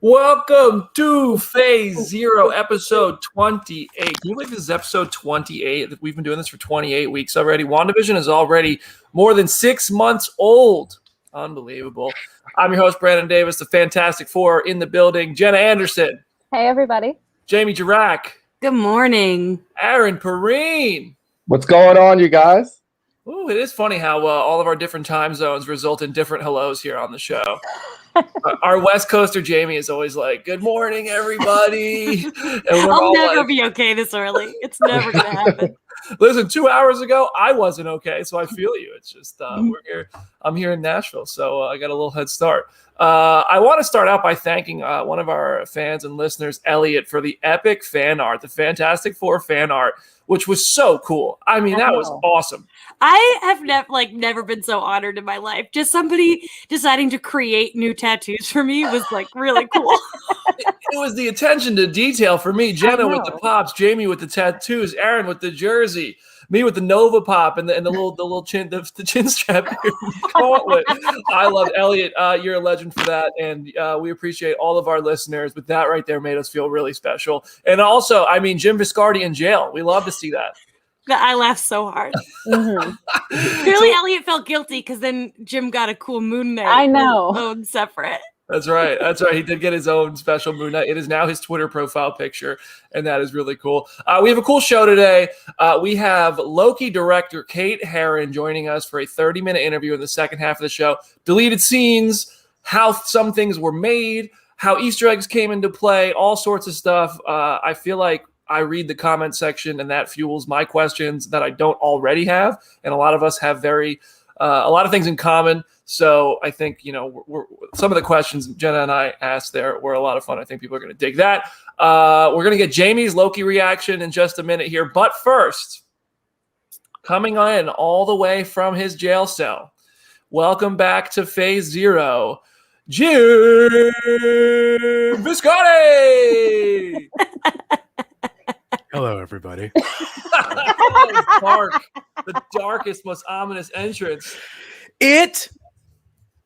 Welcome to Phase Zero, episode 28. Can you believe this is episode 28? We've been doing this for 28 weeks already. WandaVision is already more than 6 months old. Unbelievable. I'm your host, Brandon Davis, the Fantastic Four in the building. Jenna Anderson. Hey, everybody. Jamie Jirac. Good morning. Aaron Perrine. What's going on, you guys? Ooh, it is funny how all of our different time zones result in different hellos here on the show. Our West Coaster Jamie is always like, "Good morning, everybody." And I'll never be okay this early. It's never going to happen. Listen, 2 hours ago, I wasn't okay, so I feel you. It's just we're here. I'm here in Nashville, so I got a little head start. I want to start out by thanking one of our fans and listeners, Elliot, for the epic fan art, the Fantastic Four fan art, which was so cool. I mean, that was awesome. I have never been so honored in my life. Just somebody deciding to create new tattoos for me was like really cool. It was the attention to detail for me. Jenna with the pops, Jamie with the tattoos, Aaron with the jersey, me with the Nova pop and the little chin the chin strap here. I love Elliot. You're a legend for that, and we appreciate all of our listeners. But that right there made us feel really special. And also, I mean, Jim Viscardi in jail. We love to see that. I laughed so hard. Clearly, Elliot felt guilty because then Jim got a cool Moon Knight. I know. Own separate. That's right. He did get his own special Moon Knight. It is now his Twitter profile picture, and that is really cool. We have a cool show today. We have Loki director Kate Herron joining us for a 30-minute interview in the second half of the show. Deleted scenes, how some things were made, how Easter eggs came into play, all sorts of stuff. I feel like I read the comment section, and that fuels my questions that I don't already have, and a lot of us have a lot of things in common. So I think, we're some of the questions Jenna and I asked there were a lot of fun. I think people are going to dig that. We're going to get Jamie's Loki reaction in just a minute here. But first, coming in all the way from his jail cell, welcome back to Phase Zero, Jim Viscardi. Hello, everybody. Dark, the darkest, most ominous entrance. It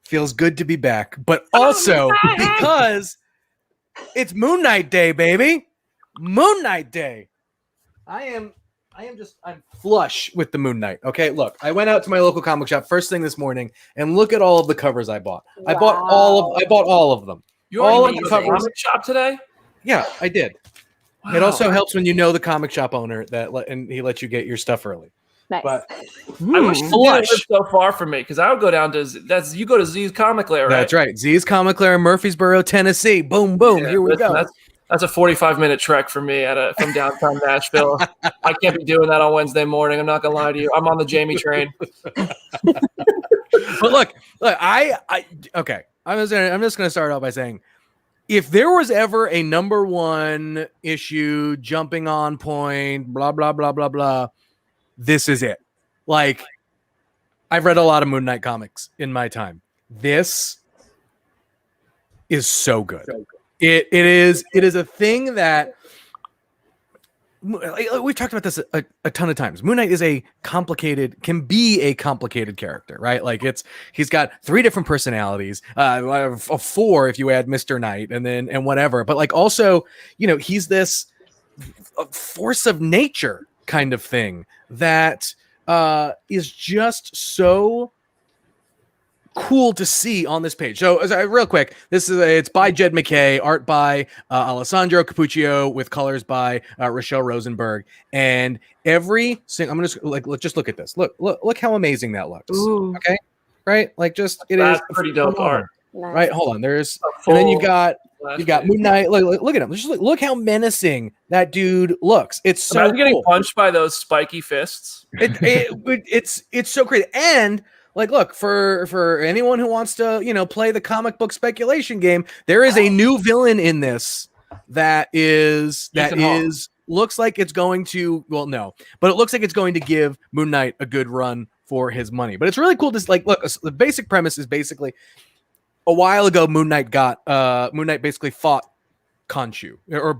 feels good to be back, but also because it's Moon Knight Day, baby. Moon Knight Day. I'm flush with the Moon Knight. Okay, look, I went out to my local comic shop first thing this morning, and look at all of the covers I bought. Wow. I bought all of them. You already went to the comic shop today? Yeah, I did. Wow. It also helps when you know the comic shop owner and he lets you get your stuff early. Nice. But I wish you didn't live so far from me because I would go down to you go to Z's Comic Lair, right? That's right. Z's Comic Lair in Murfreesboro, Tennessee. Boom, boom. Here we go. That's a 45-minute trek for me from downtown Nashville. I can't be doing that on Wednesday morning. I'm not gonna lie to you. I'm on the Jamie train. But look. Okay. I'm just gonna start out by saying, if there was ever a number one issue, jumping on point, blah, blah, blah, blah, blah, this is it. Like, I've read a lot of Moon Knight comics in my time. This is so good. It is a thing that we've talked about this a ton of times. Moon Knight can be a complicated character, right? Like he's got 3 different personalities, 4 if you add Mr. Knight and whatever. But like also, he's this force of nature kind of thing that is just so cool to see on this page. So real quick, it's by Jed McKay, art by Alessandro Capuccio, with colors by Rochelle Rosenberg, and I'm gonna just look at this. Look how amazing that looks. Ooh. Okay, right? Like that's pretty dope art. Nice. Right? Hold on. And then you've got Moon Knight. Look at him. Just look how menacing that dude looks. It's so cool. Getting punched by those spiky fists. It's so great. And like, look, for anyone who wants to, play the comic book speculation game, there is a new villain in this that looks like it's going to, well, no, but it looks like it's going to give Moon Knight a good run for his money. But it's really cool to look. The basic premise is basically a while ago, Moon Knight basically fought Khonshu, or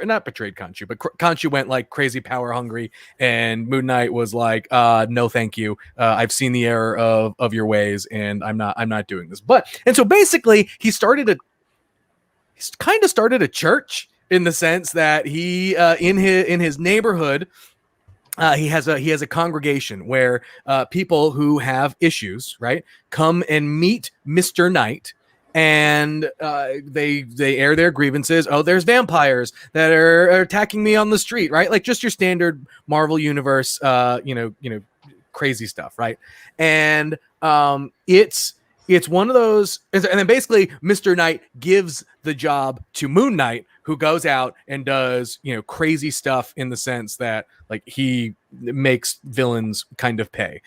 not betrayed Khonshu, but Khonshu went like crazy power hungry, and Moon Knight was like, no, thank you. I've seen the error of your ways, and I'm not doing this. And so basically he started he's kind of started a church in the sense that he in his neighborhood. He has a congregation where people who have issues, right, come and meet Mr. Knight, and they air their grievances. Oh, there's vampires that are attacking me on the street, right? Like just your standard Marvel universe, crazy stuff, right? And it's one of those, and then basically Mr. Knight gives the job to Moon Knight, who goes out and does, crazy stuff in the sense that like he makes villains kind of pay.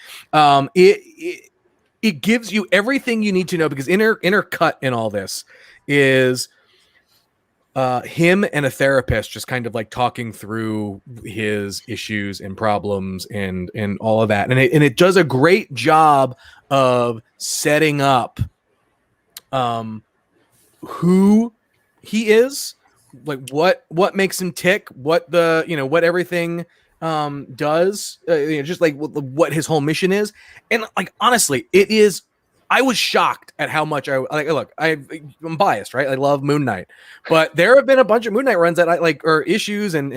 It gives you everything you need to know, because intercut in all this is him and a therapist just kind of like talking through his issues and problems and all of that. And it does a great job of setting up who he is, like what makes him tick, what everything does, just like what his whole mission is. And like honestly, I was shocked at how much I'm biased, right? I love Moon Knight, but there have been a bunch of Moon Knight runs that I like, or issues and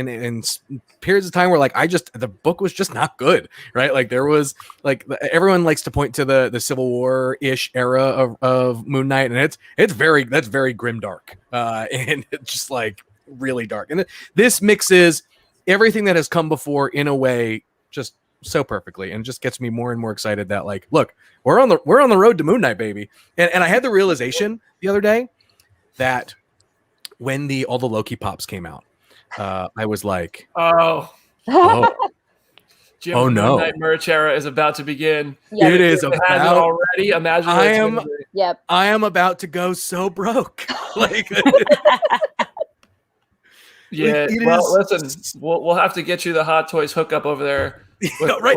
periods of time where like the book was just not good, right? Like there was like everyone likes to point to the Civil War-ish era of Moon Knight, and that's very grimdark, and it's just like really dark. And this mixes everything that has come before in a way just so perfectly, and just gets me more and more excited that like, look, we're on the road to Moon Knight, baby. And I had the realization the other day that when all the Loki pops came out, I was like, oh Jim, oh the no, Moon Knight merch era is about to begin. Yep. It is It about hasn't already. Imagine Yep. I am about to go so broke. Like yeah. Well, listen, we'll have to get you the Hot Toys hookup over there. Right,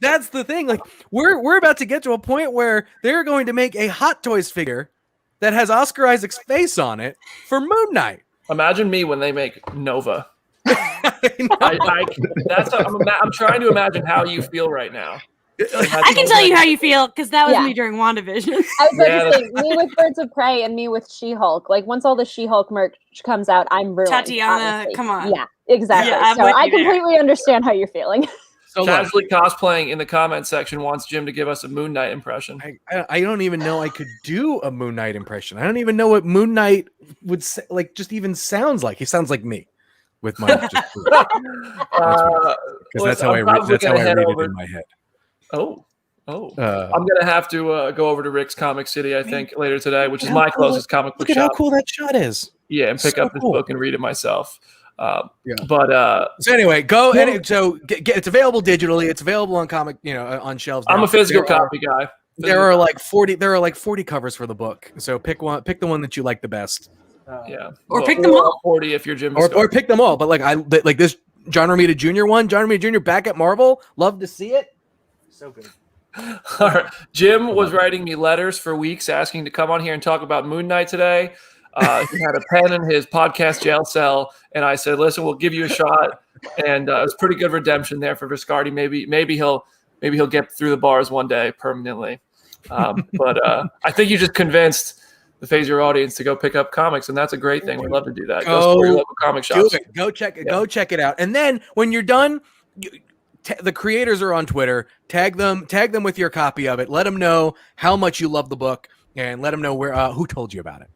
that's the thing. Like we're about to get to a point where they're going to make a Hot Toys figure that has Oscar Isaac's face on it for Moon Knight. Imagine me when they make Nova. I'm trying to imagine how you feel right now. I can tell you how you feel, because that was me during WandaVision. I was about to say, me with Birds of Prey and me with She-Hulk. Like once all the She-Hulk merch comes out, I'm ruined. Tatiana, honestly. come on. Yeah, exactly. Yeah, so I completely understand how you're feeling. So Casually cosplaying in the comments section wants Jim to give us a Moon Knight impression. I don't even know I could do a Moon Knight impression. I don't even know what Moon Knight would say, like just even sounds like. He sounds like me with my because that's how I read it in my head. I'm gonna have to go over to Rick's Comic City, I think, later today, which is my closest comic book Look at shop. how cool that shot is. Yeah, and pick So up this cool. book and read it myself. But so anyway, go and so get it's available digitally. It's available on comic, on shelves. I'm now. a physical copy guy. There are like 40 covers for the book. So pick the one that you like the best. Or pick them all. 40 if you're Jim. Or pick them all. But like this John Romita Jr. one, John Romita Jr. back at Marvel. Love to see it. So good. All right. Jim was writing me letters for weeks asking to come on here and talk about Moon Knight today. He had a pen in his podcast jail cell, and I said, "Listen, we'll give you a shot." And it was pretty good redemption there for Viscardi. Maybe he'll get through the bars one day permanently. But I think you just convinced the Phaser audience to go pick up comics, and that's a great thing. We'd love to do that. Go support your local comic shops. Do it. Go check it. Yeah. Go check it out. And then when you're done, the creators are on Twitter. Tag them with your copy of it. Let them know how much you love the book, and let them know who told you about it.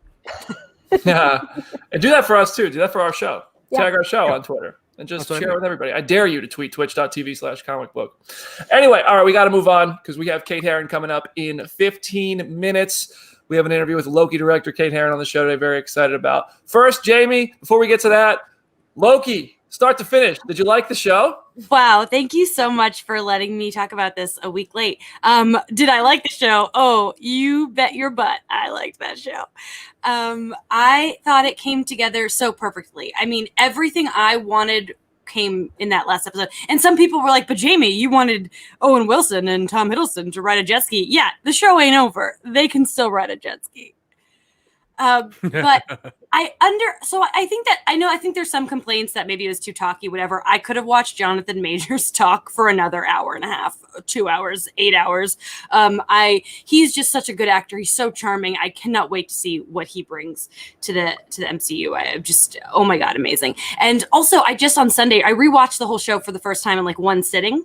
Yeah, and do that for us too. Do that for our show. Yeah. Tag our show on Twitter and just share it with everybody. I dare you to tweet twitch.tv/comicbook. Anyway, all right, we got to move on because we have Kate Herron coming up in 15 minutes. We have an interview with Loki director Kate Herron on the show today. Very excited about. First, Jamie, before we get to that, Loki, start to finish. Did you like the show? Wow, thank you so much for letting me talk about this a week late. Did I like the show? Oh, you bet your butt I liked that show. I thought it came together so perfectly. I mean, everything I wanted came in that last episode. And some people were like, but Jamie, you wanted Owen Wilson and Tom Hiddleston to ride a jet ski. Yeah, the show ain't over. They can still ride a jet ski. But I think there's some complaints that maybe it was too talky, whatever. I could have watched Jonathan Majors talk for another hour and a half, 2 hours, 8 hours. He's just such a good actor. He's so charming. I cannot wait to see what he brings to the MCU. Oh my God, amazing. And also on Sunday, I rewatched the whole show for the first time in like one sitting.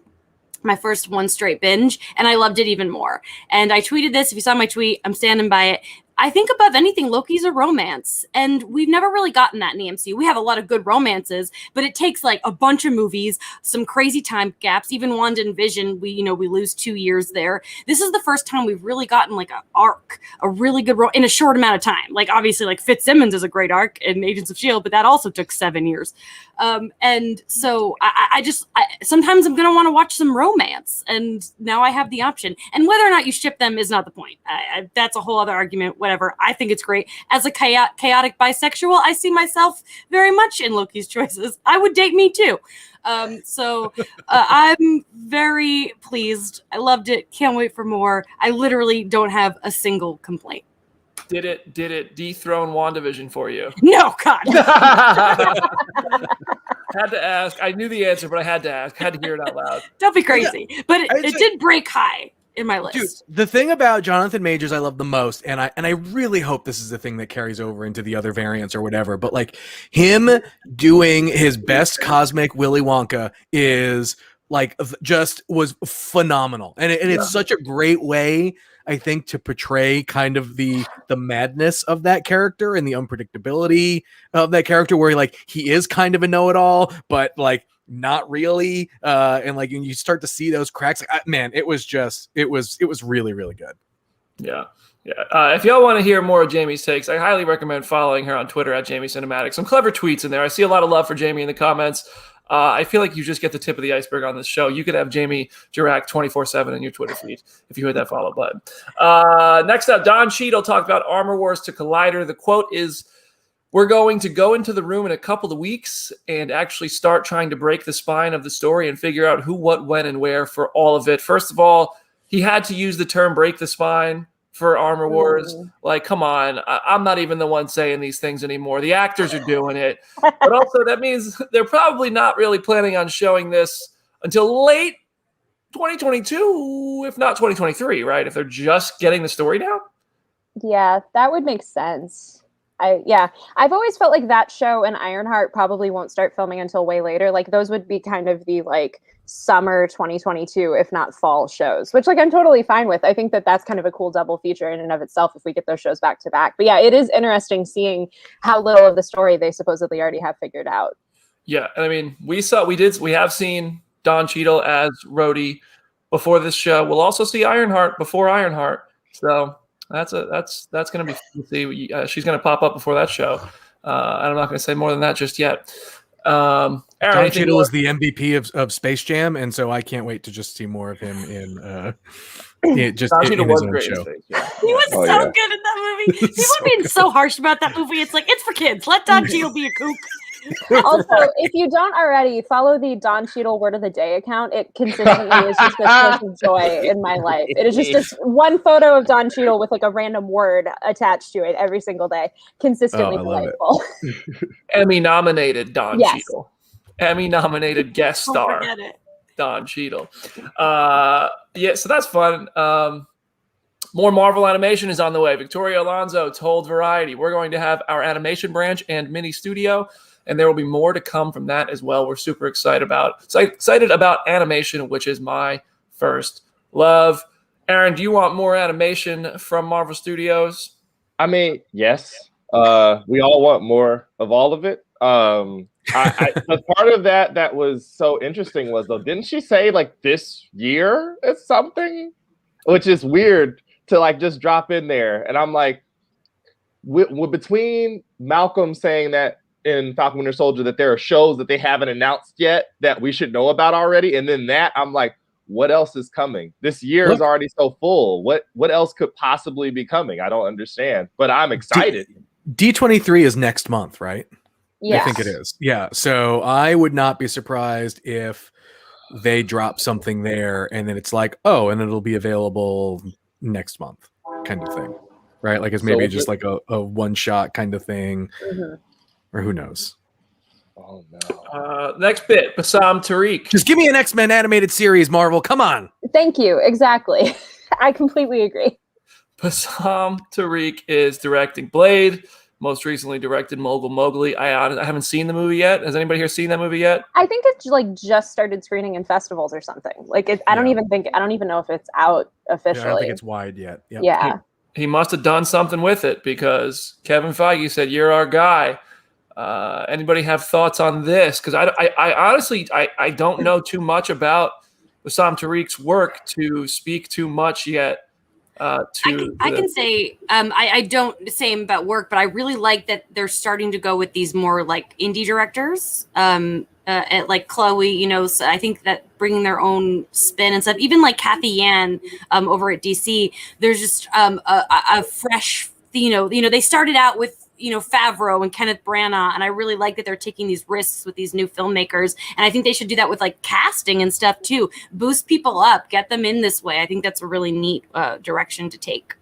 My first one straight binge, and I loved it even more. And I tweeted this. If you saw my tweet, I'm standing by it. I think above anything, Loki's a romance, and we've never really gotten that in the MCU. We have a lot of good romances, but it takes like a bunch of movies, some crazy time gaps. Even Wanda and Vision, we lose 2 years there. This is the first time we've really gotten like an arc, a really good in a short amount of time. Like obviously, like Fitzsimmons is a great arc in Agents of S.H.I.E.L.D., but that also took 7 years. And so I sometimes I'm gonna want to watch some romance, and now I have the option. And whether or not you ship them is not the point. That's a whole other argument. Whatever. I think it's great. As a chaotic bisexual, I see myself very much in Loki's choices. I would date me too. So I'm very pleased. I loved it. Can't wait for more. I literally don't have a single complaint. Did it dethrone WandaVision for you? No, God. Had to ask. I knew the answer, but I had to ask. Had to hear it out loud. Don't be crazy. Yeah. But it did break high in my list. Dude, the thing about Jonathan Majors I love the most, and I really hope this is the thing that carries over into the other variants or whatever, but like him doing his best cosmic Willy Wonka is like just was phenomenal. And it's such a great way, I think, to portray kind of the madness of that character and the unpredictability of that character, where he is kind of a know-it-all, but like not really. And like you start to see those cracks. Man, it was really, really good. Yeah. If y'all want to hear more of Jamie's takes, I highly recommend following her on Twitter at Jamie Cinematic. Some clever tweets in there. I see a lot of love for Jamie in the comments. I feel like you just get the tip of the iceberg on this show. You could have Jamie Dirac 24/7 in your Twitter feed if you hit that follow button. Next up, Don Cheadle talked about Armor Wars to Collider. The quote is, "We're going to go into the room in a couple of weeks and actually start trying to break the spine of the story and figure out who, what, when, and where for all of it." First of all, he had to use the term break the spine for Armor Wars. Like, come on. I'm not even the one saying these things anymore. The actors are doing it. But also that means they're probably not really planning on showing this until late 2022, if not 2023, right? If they're just getting the story down. Yeah, that would make sense. I've always felt like that show and Ironheart probably won't start filming until way later. Like those would be kind of the like summer 2022, if not fall shows, which like I'm totally fine with. I think that that's kind of a cool double feature in and of itself if we get those shows back to back. But yeah, it is interesting seeing how little of the story they supposedly already have figured out. Yeah, and I mean, we have seen Don Cheadle as Rhodey before this show. We'll also see Ironheart before Ironheart. So that's going to be fun to see. She's going to pop up before that show. And I'm not going to say more than that just yet. Aaron, Don Cheadle is the MVP of Space Jam, and so I can't wait to just see more of him in his own show. He was so good in that movie. People are being so harsh about that movie. It's like, it's for kids. Let Don Cheadle be a kook. Also, if you don't already, follow the Don Cheadle Word of the Day account. It consistently is just a source of joy in my life. It is just one photo of Don Cheadle with like a random word attached to it every single day. Consistently delightful. Emmy-nominated Don Cheadle. Emmy-nominated guest star Don Cheadle. So that's fun. More Marvel animation is on the way. Victoria Alonso told Variety, "We're going to have our animation branch and mini studio, and there will be more to come from that as well." We're super excited about animation, which is my first love. Aaron, do you want more animation from Marvel Studios? I mean, yes. We all want more of all of it. The part of that was so interesting was, though, didn't she say like this year is something? Which is weird to like just drop in there. And I'm like, between Malcolm saying that in Falcon Winter Soldier that there are shows that they haven't announced yet that we should know about already, and then that, I'm like, what else is coming? This year is already so full. What else could possibly be coming? I don't understand, but I'm excited. D23 is next month, right? Yes. I think it is. Yeah. So I would not be surprised if they drop something there and then it's like, oh, and it'll be available next month kind of thing. right? Like it's maybe just like a one shot kind of thing, or who knows? Oh no. Next bit, Bassam Tariq. Just give me an X-Men animated series, Marvel. Come on. Thank you. Exactly. I completely agree. Bassam Tariq is directing Blade. Most recently directed Mogul Mowgli. I haven't seen the movie yet. Has anybody here seen that movie yet? I think it's like just started screening in festivals or something. Like I don't even know if it's out officially. Yeah, I don't think it's wide yet. Yep. Yeah. He must have done something with it because Kevin Feige said, "You're our guy." Anybody have thoughts on this? Because I honestly don't know too much about Bassam Tariq's work to speak too much yet. I can say I don't say about work, but I really like that they're starting to go with these more like indie directors, like Chloe. So I think that bringing their own spin and stuff, even like Kathy Yan over at DC, there's just a fresh. They started out with Favreau and Kenneth Branagh, and I really like that they're taking these risks with these new filmmakers, and I think they should do that with like casting and stuff too. Boost people up, get them in this way. I think that's a really neat direction to take.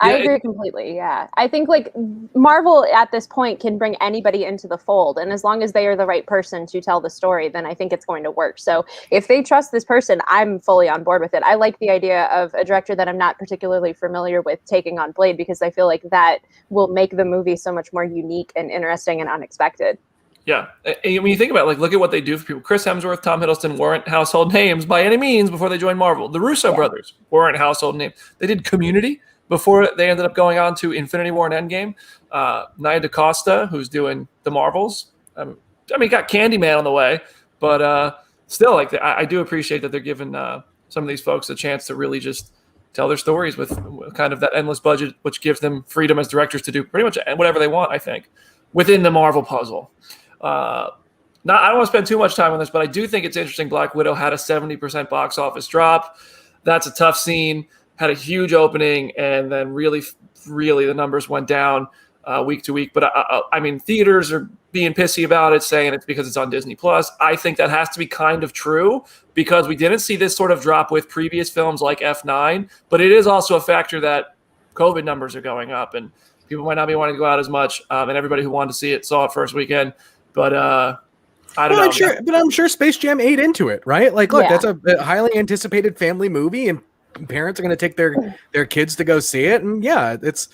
I agree completely. Yeah. I think like Marvel at this point can bring anybody into the fold. And as long as they are the right person to tell the story, then I think it's going to work. So if they trust this person, I'm fully on board with it. I like the idea of a director that I'm not particularly familiar with taking on Blade, because I feel like that will make the movie so much more unique and interesting and unexpected. Yeah. And when you think about it, like, look at what they do for people. Chris Hemsworth, Tom Hiddleston weren't household names by any means before they joined Marvel. The Russo brothers weren't household names. They did Community before they ended up going on to Infinity War and Endgame. Nia DaCosta, who's doing the Marvels. Got Candyman on the way, but still, like, I do appreciate that they're giving some of these folks a chance to really just tell their stories with kind of that endless budget, which gives them freedom as directors to do pretty much whatever they want, I think, within the Marvel puzzle. I don't want to spend too much time on this, but I do think it's interesting. Black Widow had a 70% box office drop. That's a tough scene. Had a huge opening, and then really the numbers went down week to week. But theaters are being pissy about it, saying it's because it's on Disney Plus. I think that has to be kind of true, because we didn't see this sort of drop with previous films like F9. But it is also a factor that COVID numbers are going up, and people might not be wanting to go out as much. And everybody who wanted to see it saw it first weekend. But I don't know. I'm sure Space Jam ate into it, right? Like, look, that's a highly anticipated family movie, and parents are going to take their kids to go see it, and it's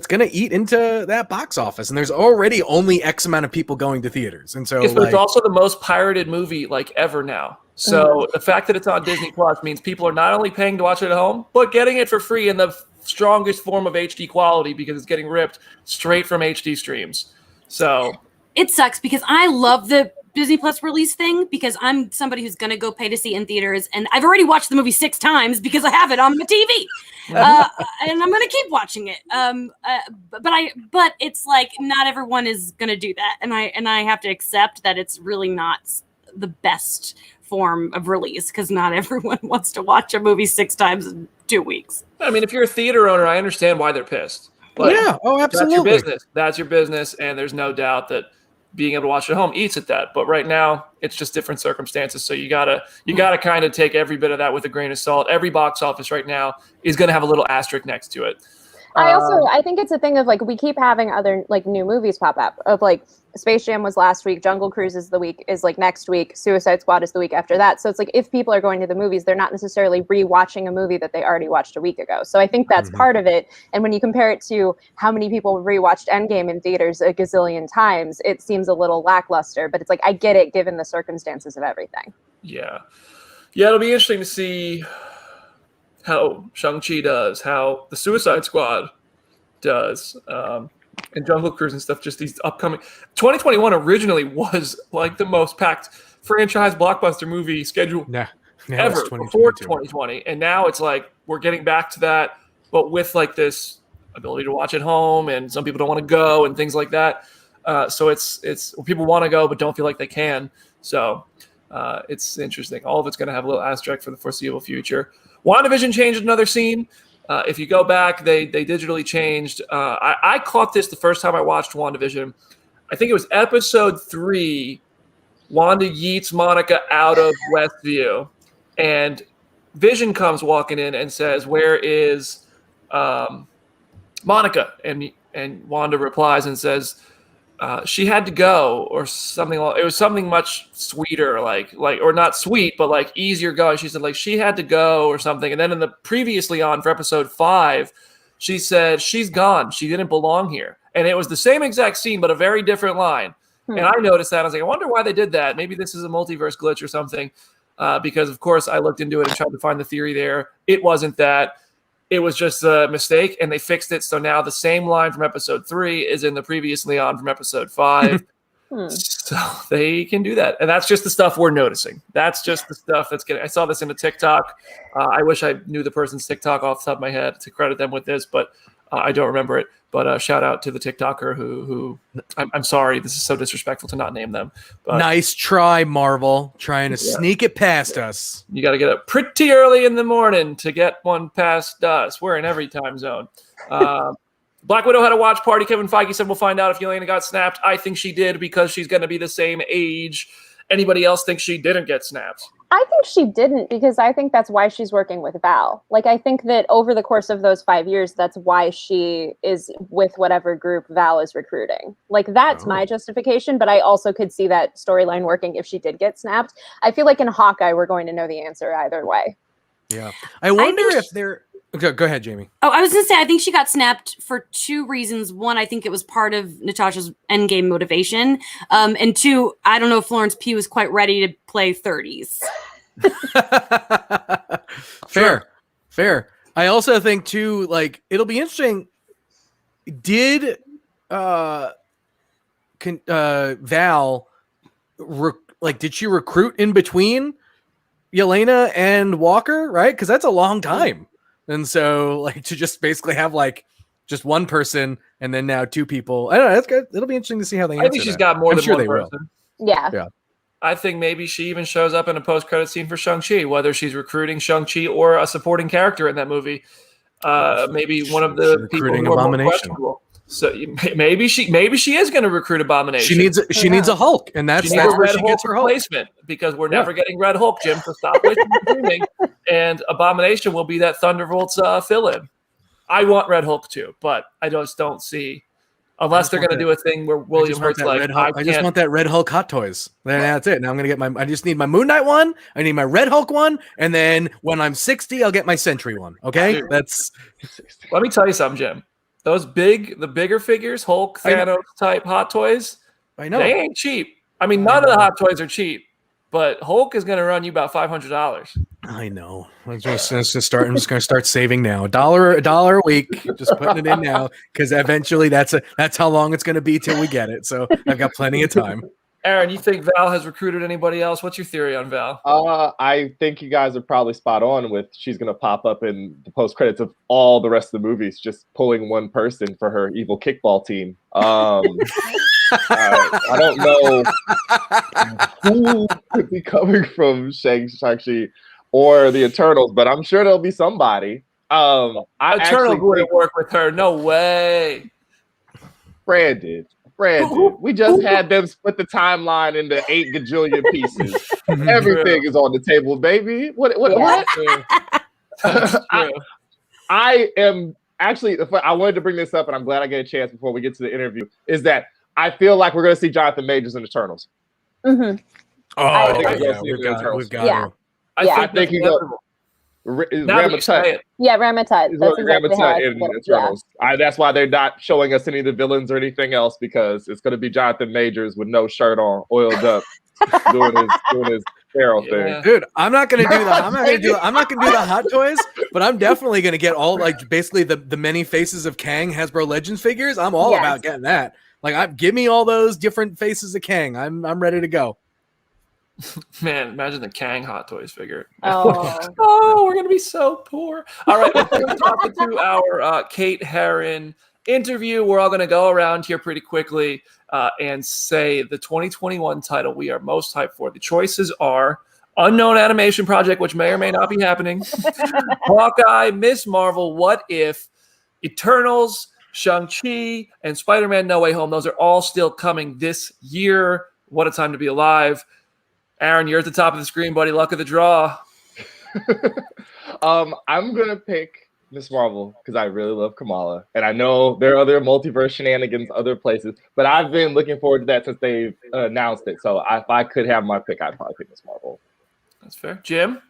going to eat into that box office, and there's already only X amount of people going to theaters, and so it's also the most pirated movie like ever now. So the fact that it's on Disney Plus means people are not only paying to watch it at home, but getting it for free in the strongest form of HD quality, because it's getting ripped straight from HD streams. So it sucks, because I love the Disney Plus release thing, because I'm somebody who's going to go pay to see in theaters, and I've already watched the movie 6 times because I have it on my TV, and I'm going to keep watching it. But it's like not everyone is going to do that, and I have to accept that it's really not the best form of release, because not everyone wants to watch a movie 6 times in 2 weeks. I mean, if you're a theater owner, I understand why they're pissed. But absolutely. That's your business, and there's no doubt that being able to watch at home eats at that. But right now, it's just different circumstances. So you gotta kind of take every bit of that with a grain of salt. Every box office right now is going to have a little asterisk next to it. I think it's a thing of like, we keep having other like new movies pop up of like Space Jam was last week, Jungle Cruise is like next week, Suicide Squad is the week after that. So it's like, if people are going to the movies, they're not necessarily rewatching a movie that they already watched a week ago. So I think that's part of it. And when you compare it to how many people rewatched Endgame in theaters a gazillion times, it seems a little lackluster, but it's like, I get it given the circumstances of everything. Yeah, it'll be interesting to see how Shang-Chi does, how the Suicide Squad does, and Jungle Cruise and stuff. Just these upcoming 2021 originally was like the most packed franchise blockbuster movie schedule ever before 2020, and now it's like we're getting back to that, but with like this ability to watch at home, and some people don't want to go and things like that. So it's people want to go but don't feel like they can. So it's interesting. All of it's going to have a little asterisk for the foreseeable future. WandaVision changed another scene. If you go back, they digitally changed. I caught this the first time I watched WandaVision. I think it was episode 3. Wanda yeets Monica out of Westview, and Vision comes walking in and says, "Where is Monica, and Wanda replies and says, she had to go, or something. It was something much sweeter, like or not sweet, but like easier going. She said like she had to go or something. And then in the previously on for episode 5, she said she's gone. She didn't belong here. And it was the same exact scene, but a very different line. And I noticed that. I was like, I wonder why they did that. Maybe this is a multiverse glitch or something. Because of course I looked into it and tried to find the theory there. It wasn't that. It was just a mistake, and they fixed it. So now the same line from episode 3 is in the previously on from episode 5. So they can do that. And that's just the stuff we're noticing. That's just the stuff that's getting. I saw this in a TikTok. I wish I knew the person's TikTok off the top of my head to credit them with this, but I don't remember it. But shout out to the TikToker who I'm sorry, this is so disrespectful to not name them. But nice try, Marvel, trying to sneak it past us. You got to get up pretty early in the morning to get one past us. We're in every time zone. Black Widow had a watch party. Kevin Feige said we'll find out if Yelena got snapped. I think she did because she's going to be the same age. Anybody else think she didn't get snapped? I think she didn't, because I think that's why she's working with Val. Like, I think that over the course of those 5 years, that's why she is with whatever group Val is recruiting. Like, that's my justification, but I also could see that storyline working if she did get snapped. I feel like in Hawkeye, we're going to know the answer either way. Yeah. I wonder if they're... Okay, go ahead, Jamie. Oh, I was going to say, I think she got snapped for 2 reasons. One, I think it was part of Natasha's endgame motivation. And 2, I don't know if Florence Pugh was quite ready to play 30s. Fair. I also think, too, like, it'll be interesting. Did Val, did she recruit in between Yelena and Walker, right? Because that's a long time. And so, like, to just basically have, like, just one person and then now 2 people. I don't know. That's good. It'll be interesting to see how they answer I think she's got more than one person. Yeah. I think maybe she even shows up in a post-credit scene for Shang-Chi, whether she's recruiting Shang-Chi or a supporting character in that movie. Maybe one of the people who are more questionable. So maybe she is going to recruit Abomination. She needs a Hulk, and that's where she gets her Hulk replacement, because we're never getting Red Hulk, Jim. So stop wishing and dreaming. And Abomination will be that Thunderbolts fill-in. I want Red Hulk too, but I just don't see, unless they're going to do a thing where William Hurt's like, I just want that Red Hulk Hot Toys. Then that's it. Now I'm going to get I just need my Moon Knight one. I need my Red Hulk one. And then when I'm 60, I'll get my Sentry one. Okay. Let me tell you something, Jim. The bigger figures, Hulk, Thanos type Hot Toys, I know they ain't cheap. I mean, none of the Hot Toys are cheap, but Hulk is going to run you about $500. I know. I'm just going to start saving now. $1 a week, just putting it in now, because eventually that's how long it's going to be till we get it. So I've got plenty of time. Aaron, you think Val has recruited anybody else? What's your theory on Val? I think you guys are probably spot on with she's going to pop up in the post credits of all the rest of the movies, just pulling one person for her evil kickball team. I don't know who could be coming from Shang-Chi or the Eternals, but I'm sure there'll be somebody. Eternals wouldn't work with her. No way. Brandon, we just had them split the timeline into 8 gajillion pieces. Everything is on the table, baby. What? I am actually, I wanted to bring this up, and I'm glad I get a chance before we get to the interview, is that I feel like we're going to see Jonathan Majors in Eternals. Mm-hmm. I think he's going to. Ramatut. Yeah, Ramatut. That's exactly how in Eternals. That's why they're not showing us any of the villains or anything else, because it's going to be Jonathan Majors with no shirt on, oiled up, doing his Pharaoh thing. Dude, I'm not going to do that. I'm not going to do the Hot Toys, but I'm definitely going to get all, like, basically the many faces of Kang Hasbro Legends figures. I'm all about getting that. Like, give me all those different faces of Kang. I'm ready to go. Man, imagine the Kang Hot Toys figure. Oh, we're gonna be so poor. All right, let's talk to our Kate Herron interview. We're all gonna go around here pretty quickly and say the 2021 title we are most hyped for. The choices are Unknown Animation Project, which may or may not be happening, Hawkeye, Miss Marvel, What If, Eternals, Shang-Chi, and Spider-Man No Way Home. Those are all still coming this year. What a time to be alive. Aaron, you're at the top of the screen, buddy. Luck of the draw. I'm going to pick Miss Marvel, because I really love Kamala. And I know there are other multiverse shenanigans other places, but I've been looking forward to that since they've announced it. So if I could have my pick, I'd probably pick Miss Marvel. That's fair. Jim?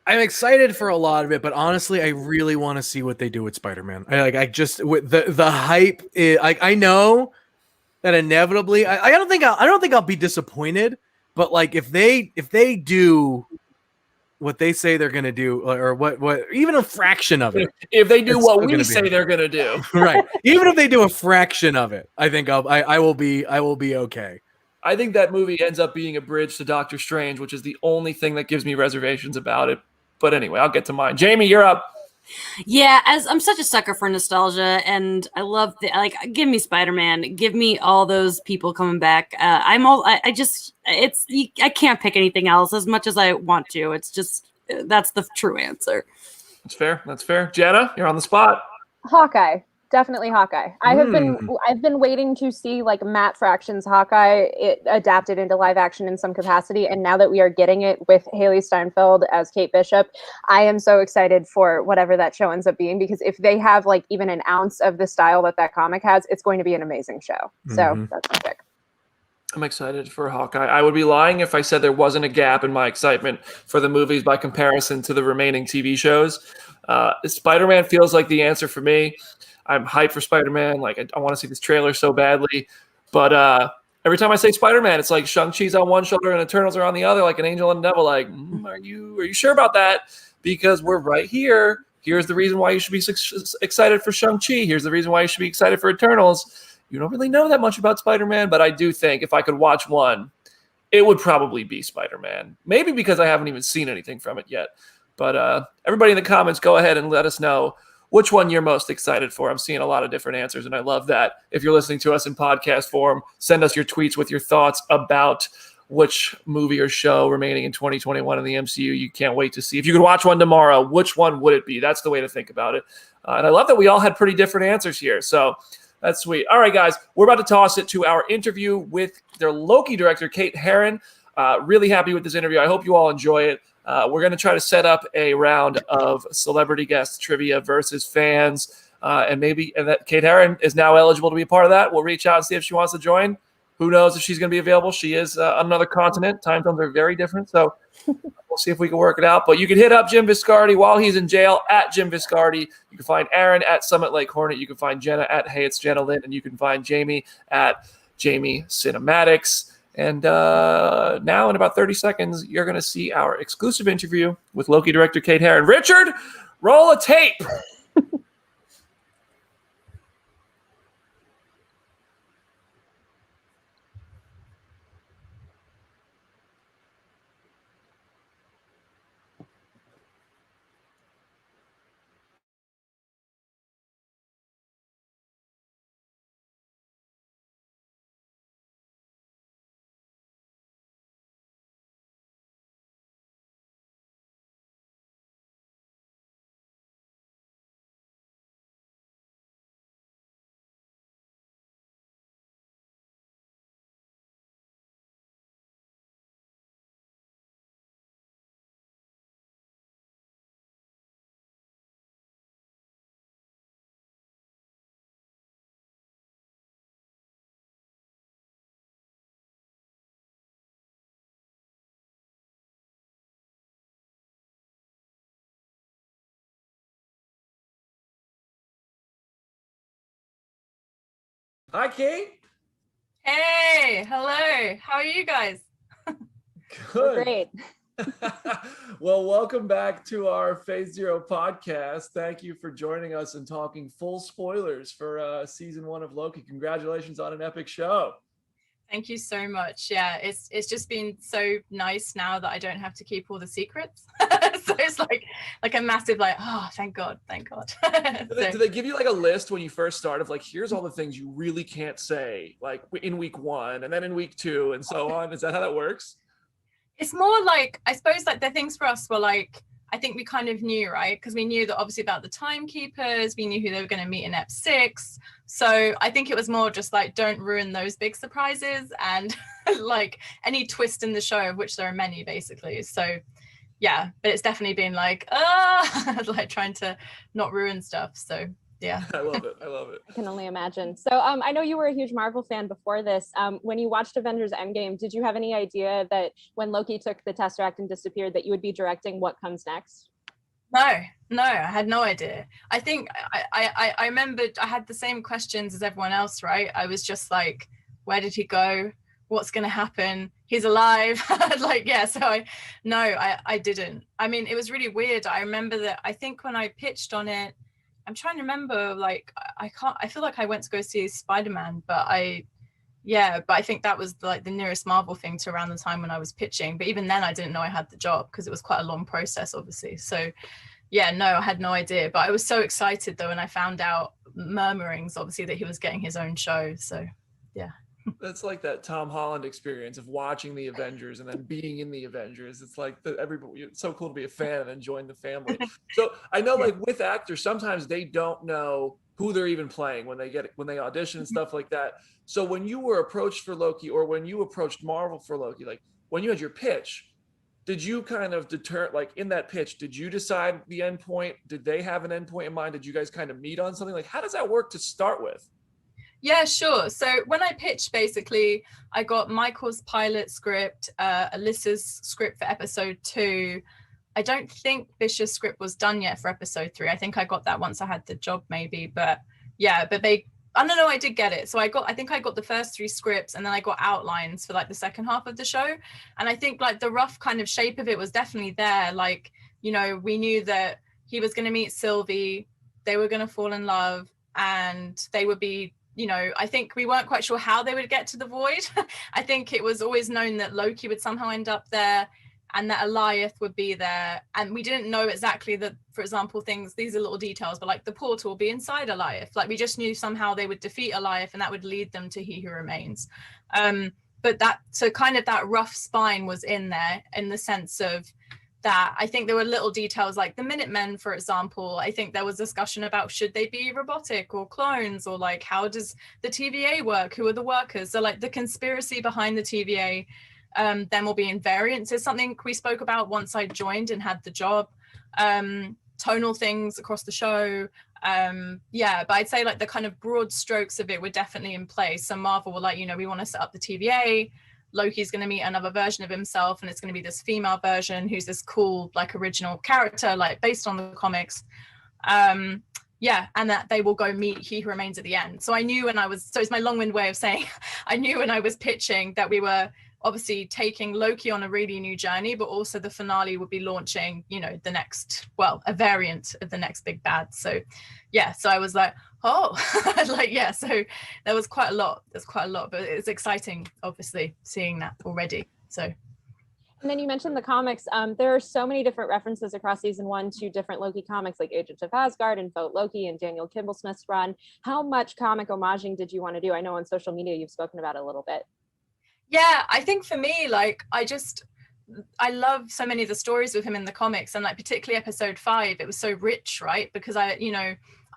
I'm excited for a lot of it, but honestly, I really want to see what they do with Spider-Man. I just with the hype. I know that inevitably, I don't think I'll be disappointed. But like if they do what they say they're gonna do, or what even a fraction of it, if they do what we be say they're gonna do, right? Even if they do a fraction of it, I think I will be okay. I think that movie ends up being a bridge to Doctor Strange, which is the only thing that gives me reservations about it. But anyway, I'll get to mine. Jamie, you're up. Yeah, as I'm such a sucker for nostalgia, and I love give me Spider-Man, give me all those people coming back. I can't pick anything else as much as I want to. It's just that's the true answer. That's fair. That's fair. Jenna, you're on the spot. Hawkeye. Definitely Hawkeye. I've been waiting to see like Matt Fraction's Hawkeye adapted into live action in some capacity, and now that we are getting it with Haley Steinfeld as Kate Bishop, I am so excited for whatever that show ends up being, because if they have like even an ounce of the style that comic has, it's going to be an amazing show. So that's my pick. I'm excited for Hawkeye. I would be lying if I said there wasn't a gap in my excitement for the movies by comparison to the remaining TV shows. Spider-Man feels like the answer for me. I'm hyped for Spider-Man. Like I want to see this trailer so badly, but every time I say Spider-Man, it's like Shang-Chi's on one shoulder and Eternals are on the other, like an angel and a devil. Like, are you sure about that? Because we're right here. Here's the reason why you should be excited for Shang-Chi. Here's the reason why you should be excited for Eternals. You don't really know that much about Spider-Man, but I do think if I could watch one, it would probably be Spider-Man. Maybe because I haven't even seen anything from it yet. But everybody in the comments, go ahead and let us know which one you're most excited for. I'm seeing a lot of different answers, and I love that. If you're listening to us in podcast form, send us your tweets with your thoughts about which movie or show remaining in 2021 in the MCU you can't wait to see. If you could watch one tomorrow, which one would it be? That's the way to think about it. And I love that we all had pretty different answers here. So that's sweet. All right, guys, we're about to toss it to our interview with their Loki director, Kate Herron. Really happy with this interview. I hope you all enjoy it. We're going to try to set up a round of celebrity guest trivia versus fans. And that Kate Herron is now eligible to be a part of that. We'll reach out and see if she wants to join. Who knows if she's going to be available? She is on another continent. Time zones are very different. So we'll see if we can work it out. But you can hit up Jim Viscardi while he's in jail at Jim Viscardi. You can find Aaron at Summit Lake Hornet. You can find Jenna at Hey It's Jenna Lynn. And you can find Jamie at Jamie Cinematics. And now in about 30 seconds, you're going to see our exclusive interview with Loki director Kate Herron. Richard, roll a tape. Hi, Kate. Hey, hello. How are you guys? Good. Great. Well, welcome back to our Phase Zero podcast. Thank you for joining us and talking full spoilers for season 1 of Loki. Congratulations on an epic show. Thank you so much. Yeah, it's just been so nice now that I don't have to keep all the secrets. So it's like a massive oh, thank God. Do they give you like a list when you first start of like, here's all the things you really can't say, like in week 1 and then in week 2 and so on? Is that how that works? It's more like, I suppose like the things for us were like, I think we kind of knew, right? Because we knew that obviously about the timekeepers, we knew who they were going to meet in Ep 6. So I think it was more just like, don't ruin those big surprises and like any twist in the show, of which there are many basically. So yeah, but it's definitely been like like trying to not ruin stuff. So yeah. I love it. I love it. I can only imagine. So I know you were a huge Marvel fan before this. When you watched Avengers Endgame, did you have any idea that when Loki took the Tesseract and disappeared, that you would be directing what comes next? No, I had no idea. I think I remembered I had the same questions as everyone else, right? I was just like, where did he go? What's going to happen? He's alive. Like, yeah. So I didn't. I mean, it was really weird. I remember that I think when I pitched on it, I'm trying to remember, like, I feel like I went to go see Spider-Man, but I think that was like the nearest Marvel thing to around the time when I was pitching. But even then I didn't know I had the job because it was quite a long process, obviously. So yeah, no, I had no idea. But I was so excited though when I found out murmurings, obviously, that he was getting his own show. So yeah. That's like that Tom Holland experience of watching the Avengers and then being in the Avengers. It's like everybody, it's so cool to be a fan and then join the family. So I know, like with actors, sometimes they don't know who they're even playing when they audition and stuff like that. So when you were approached for Loki, or when you approached Marvel for Loki, like when you had your pitch, did you kind of like in that pitch, did you decide the end point? Did they have an end point in mind? Did you guys kind of meet on something? Like, how does that work to start with? Yeah, sure. So when I pitched, basically, I got Michael's pilot script, Alyssa's script for episode 2. I don't think Bishop's script was done yet for episode 3. I think I got that once I had the job, maybe. But yeah, I don't know, I did get it. So I think I got the first 3 scripts, and then I got outlines for like the second half of the show. And I think like the rough kind of shape of it was definitely there. Like, you know, we knew that he was going to meet Sylvie, they were going to fall in love, and they would be, you know, I think we weren't quite sure how they would get to the void. I think it was always known that Loki would somehow end up there and that Alioth would be there. And we didn't know exactly that, for example, these are little details, but like the portal will be inside Alioth. Like we just knew somehow they would defeat Alioth and that would lead them to He Who Remains. But so kind of that rough spine was in there, in the sense of that I think there were little details like the Minutemen, for example. I think there was discussion about should they be robotic or clones, or like how does the TVA work? Who are the workers? So like the conspiracy behind the TVA then will be in variants is something we spoke about once I joined and had the job. Tonal things across the show. But I'd say like the kind of broad strokes of it were definitely in place. So Marvel were like, you know, we want to set up the TVA. Loki's going to meet another version of himself, and it's going to be this female version who's this cool, like original character, like based on the comics. And that they will go meet He Who Remains at the end. So I knew so it's my long-winded way of saying, I knew when I was pitching that we were obviously taking Loki on a really new journey, but also the finale would be launching, you know, a variant of the next big bad. So yeah, so I was like, oh, like, yeah, so there was quite a lot. But it's exciting, obviously, seeing that already. So. And then you mentioned the comics. There are so many different references across season 1 to different Loki comics, like Agents of Asgard and Vote Loki and Daniel Kibblesmith's run. How much comic homaging did you want to do? I know on social media you've spoken about it a little bit. Yeah, I think for me, like, I love so many of the stories with him in the comics, and like particularly episode 5, it was so rich, right? Because I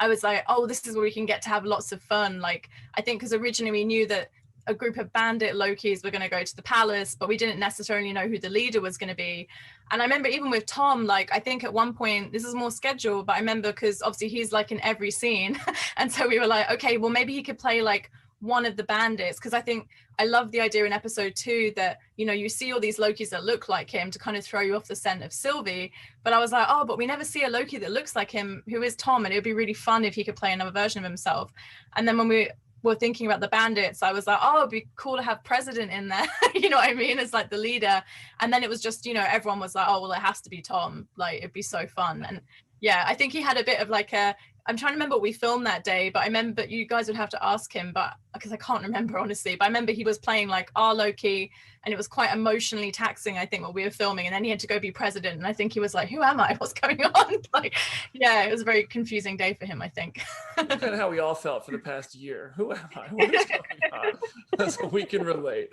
was like, oh, this is where we can get to have lots of fun. Like, I think because originally we knew that a group of bandit Lokis were going to go to the palace, but we didn't necessarily know who the leader was going to be. And I remember even with Tom, like, I think at one point, this is more scheduled, but I remember because obviously he's like in every scene. And so we were like, okay, well, maybe he could play like one of the bandits, because I think I love the idea in episode 2 that, you know, you see all these Lokis that look like him to kind of throw you off the scent of Sylvie. But I was like, oh, but we never see a Loki that looks like him, who is Tom, and it would be really fun if he could play another version of himself. And then when we were thinking about the bandits, I was like, oh, it'd be cool to have President in there. You know what I mean? It's like the leader. And then it was just, you know, everyone was like, oh, well, it has to be Tom. Like, it'd be so fun. And yeah, I think he had a bit of like I'm trying to remember what we filmed that day, but I remember you guys would have to ask him, but because I can't remember honestly, but I remember he was playing like our Loki, and it was quite emotionally taxing, I think, what we were filming. And then he had to go be president. And I think he was like, who am I? What's going on? Like, yeah, it was a very confusing day for him, I think. That's kind of how we all felt for the past year. Who am I? What is going on? That's what we can relate.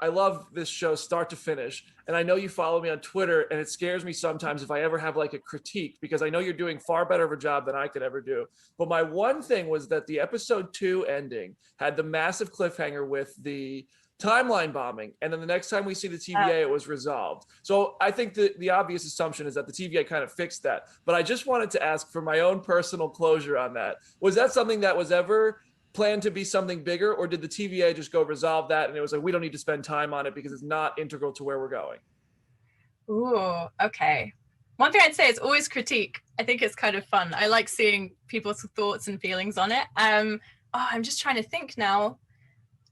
I love this show start to finish. And I know you follow me on Twitter, and it scares me sometimes if I ever have like a critique, because I know you're doing far better of a job than I could ever do. But my one thing was that the episode 2 ending had the massive cliffhanger with the timeline bombing, and then the next time we see the TVA, it was resolved. So I think the obvious assumption is that the TVA kind of fixed that. But I just wanted to ask for my own personal closure on that. Was that something that was ever planned to be something bigger, or did the TVA just go resolve that and it was like, we don't need to spend time on it because it's not integral to where we're going? Ooh, okay. One thing I'd say is always critique. I think it's kind of fun. I like seeing people's thoughts and feelings on it. I'm just trying to think now.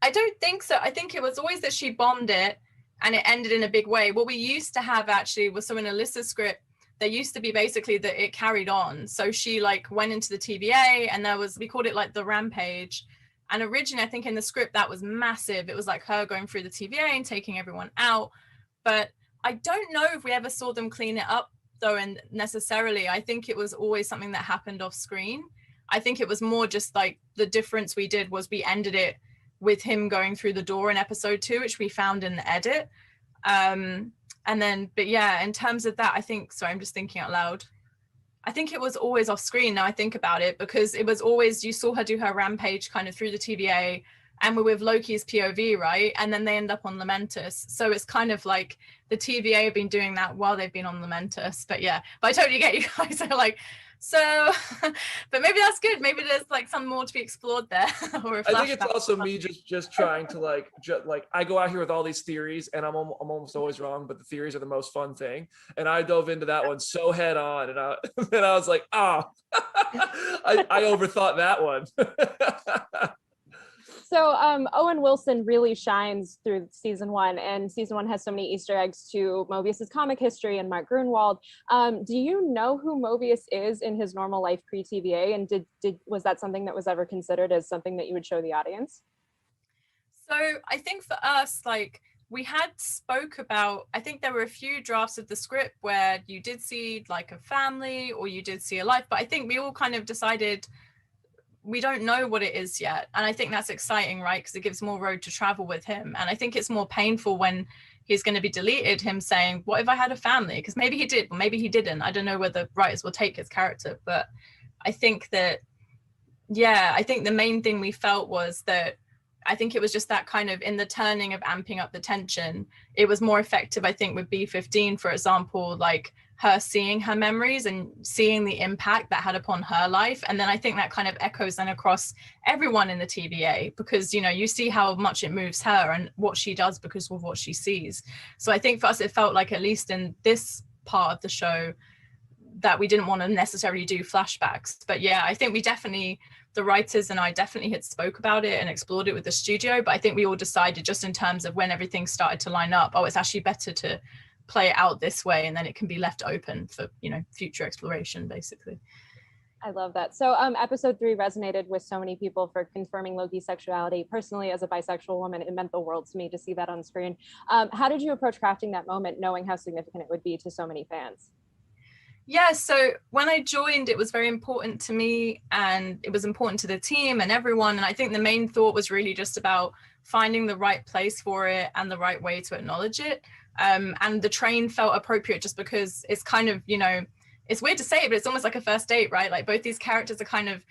I don't think so. I think it was always that she bombed it and it ended in a big way. What we used to have actually was, so in Alyssa's script, there used to be basically that it carried on. So she like went into the TVA and we called it like the rampage. And originally, I think in the script that was massive. It was like her going through the TVA and taking everyone out. But I don't know if we ever saw them clean it up though, and necessarily. I think it was always something that happened off screen. I think it was more just like the difference we did was we ended it with him going through the door in episode 2, which we found in the edit. And then, but yeah, in terms of that, I think, sorry, I'm just thinking out loud. I think it was always off screen now I think about it, because it was always, you saw her do her rampage kind of through the TVA, and we're with Loki's POV, right? And then they end up on Lamentus. So it's kind of like the TVA have been doing that while they've been on Lamentus. But yeah, but I totally get you guys are like, so, but maybe that's good. Maybe there's like some more to be explored there. Or I think it's also me just trying to like I go out here with all these theories, and I'm almost always wrong, but the theories are the most fun thing. And I dove into that one so head on, and I was like, I overthought that one. So Owen Wilson really shines through season 1, and season 1 has so many Easter eggs to Mobius's comic history and Mark Grunwald. Do you know who Mobius is in his normal life pre-TVA, and was that something that was ever considered as something that you would show the audience? So I think for us, like, we had spoke about, I think there were a few drafts of the script where you did see like a family or you did see a life, but I think we all kind of decided we don't know what it is yet. And I think that's exciting, right? Because it gives more road to travel with him. And I think it's more painful when he's going to be deleted, him saying, what if I had a family? Because maybe he did, or maybe he didn't. I don't know whether writers will take his character. But I think that, yeah, I think the main thing we felt was that I think it was just that kind of in the turning of amping up the tension, it was more effective, I think, with B15, for example, like her seeing her memories and seeing the impact that had upon her life. And then I think that kind of echoes then across everyone in the TVA, because, you know, you see how much it moves her and what she does because of what she sees. So I think for us, it felt like, at least in this part of the show, that we didn't want to necessarily do flashbacks. But yeah, I think we definitely, the writers and I definitely had spoke about it and explored it with the studio. But I think we all decided, just in terms of when everything started to line up, oh, it's actually better to play it out this way, and then it can be left open for, you know, future exploration, basically. I love that. So episode 3 resonated with so many people for confirming Loki's sexuality. Personally, as a bisexual woman, it meant the world to me to see that on screen. How did you approach crafting that moment, knowing how significant it would be to so many fans? Yeah, so when I joined, it was very important to me, and it was important to the team and everyone. And I think the main thought was really just about finding the right place for it and the right way to acknowledge it. And the train felt appropriate just because it's kind of, you know, it's weird to say it, but it's almost like a first date, right? Like, both these characters are kind of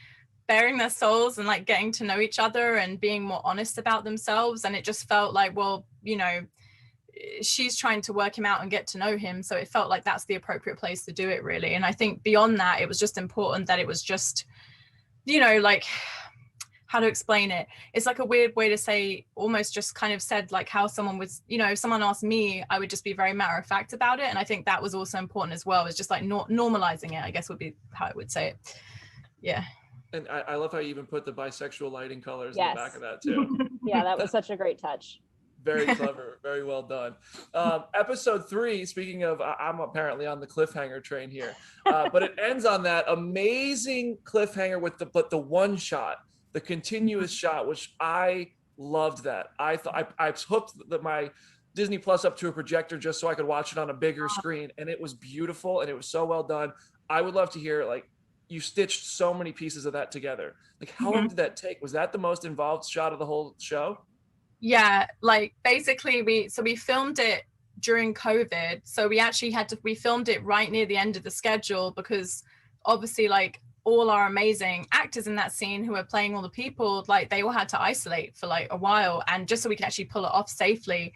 bearing their souls and like getting to know each other and being more honest about themselves. And it just felt like, well, you know, she's trying to work him out and get to know him. So it felt like that's the appropriate place to do it, really. And I think beyond that, it was just important that it was just, you know, like, how to explain it? It's like a weird way to say, almost just kind of said like how someone was, you know, if someone asked me, I would just be very matter of fact about it. And I think that was also important as well. It's just like normalizing it, I guess, would be how I would say it. Yeah. And I love how you even put the bisexual lighting colors Yes. in the back of that too. Yeah, that was such a great touch. Very clever. Very well done. Episode 3, speaking of, I'm apparently on the cliffhanger train here, but it ends on that amazing cliffhanger with the one shot, the continuous shot, which I loved that. I thought I hooked my Disney Plus up to a projector just so I could watch it on a bigger screen. And it was beautiful and it was so well done. I would love to hear, like, you stitched so many pieces of that together. Like, how long did that take? Was that the most involved shot of the whole show? Yeah, like basically we filmed it during COVID. So we actually we filmed it right near the end of the schedule, because obviously, like, all our amazing actors in that scene who were playing all the people, like they all had to isolate for like a while, and just so we could actually pull it off safely.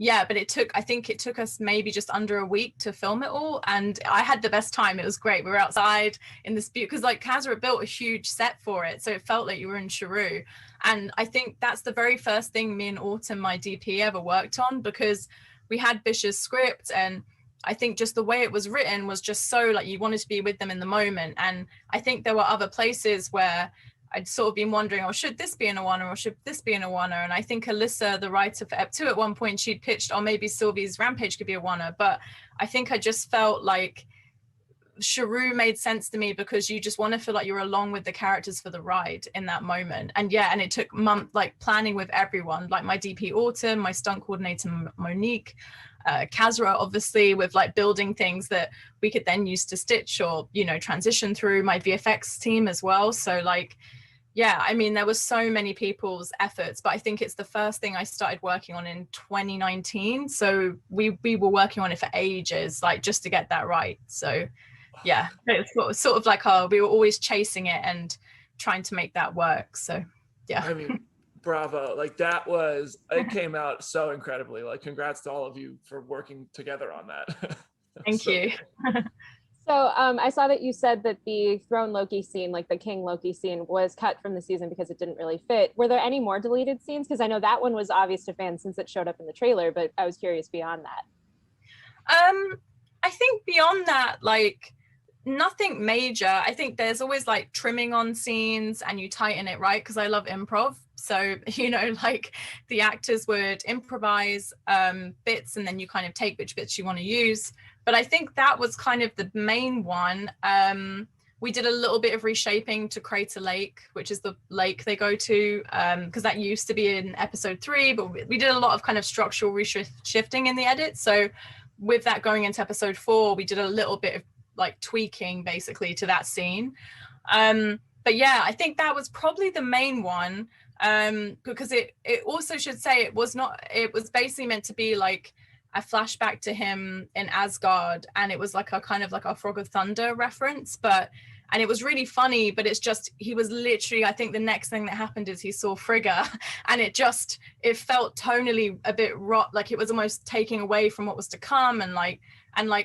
Yeah, but I think it took us maybe just under a week to film it all, and I had the best time. It was great. We were outside in this because like Kazra built a huge set for it, so it felt like you were in Sharu. And I think that's the very first thing me and Autumn, my DP, ever worked on, because we had Bish's script, and I think just the way it was written was just so like you wanted to be with them in the moment. And I think there were other places where I'd sort of been wondering, oh, should this be in Awana or should this be in Awana? And I think Alyssa, the writer for Ep 2, at one point she'd pitched, oh, maybe Sylvie's Rampage could be Awana. But I think I just felt like Sharu made sense to me because you just want to feel like you're along with the characters for the ride in that moment. And yeah, and it took months like planning with everyone, like my DP Autumn, my stunt coordinator Monique, Kazra, obviously, with like building things that we could then use to stitch or, you know, transition through, my VFX team as well. So like, yeah, I mean, there was so many people's efforts, but I think it's the first thing I started working on in 2019. So we were working on it for ages, like just to get that right. So yeah, it's sort of like we were always chasing it and trying to make that work. So yeah. I mean, bravo. Like it came out so incredibly. Like congrats to all of you for working together on that. Thank you. So I saw that you said that the throne Loki scene, like the King Loki scene, was cut from the season because it didn't really fit. Were there any more deleted scenes? Because I know that one was obvious to fans since it showed up in the trailer, but I was curious beyond that. I think beyond that, like nothing major. I think there's always like trimming on scenes and you tighten it, right? Because I love improv. So, you know, like the actors would improvise bits and then you kind of take which bits you want to use. But I think that was kind of the main one. We did a little bit of reshaping to Crater Lake, which is the lake they go to, because that used to be in episode 3, but we did a lot of kind of structural shifting in the edit. So with that going into episode 4, we did a little bit of like tweaking basically to that scene. But yeah, I think that was probably the main one, because it also should say it was basically meant to be like a flashback to him in Asgard, and it was like a kind of like a Frog of Thunder reference, and it was really funny, but it's just, he was literally, I think the next thing that happened is he saw Frigga, and it felt tonally a bit like it was almost taking away from what was to come, and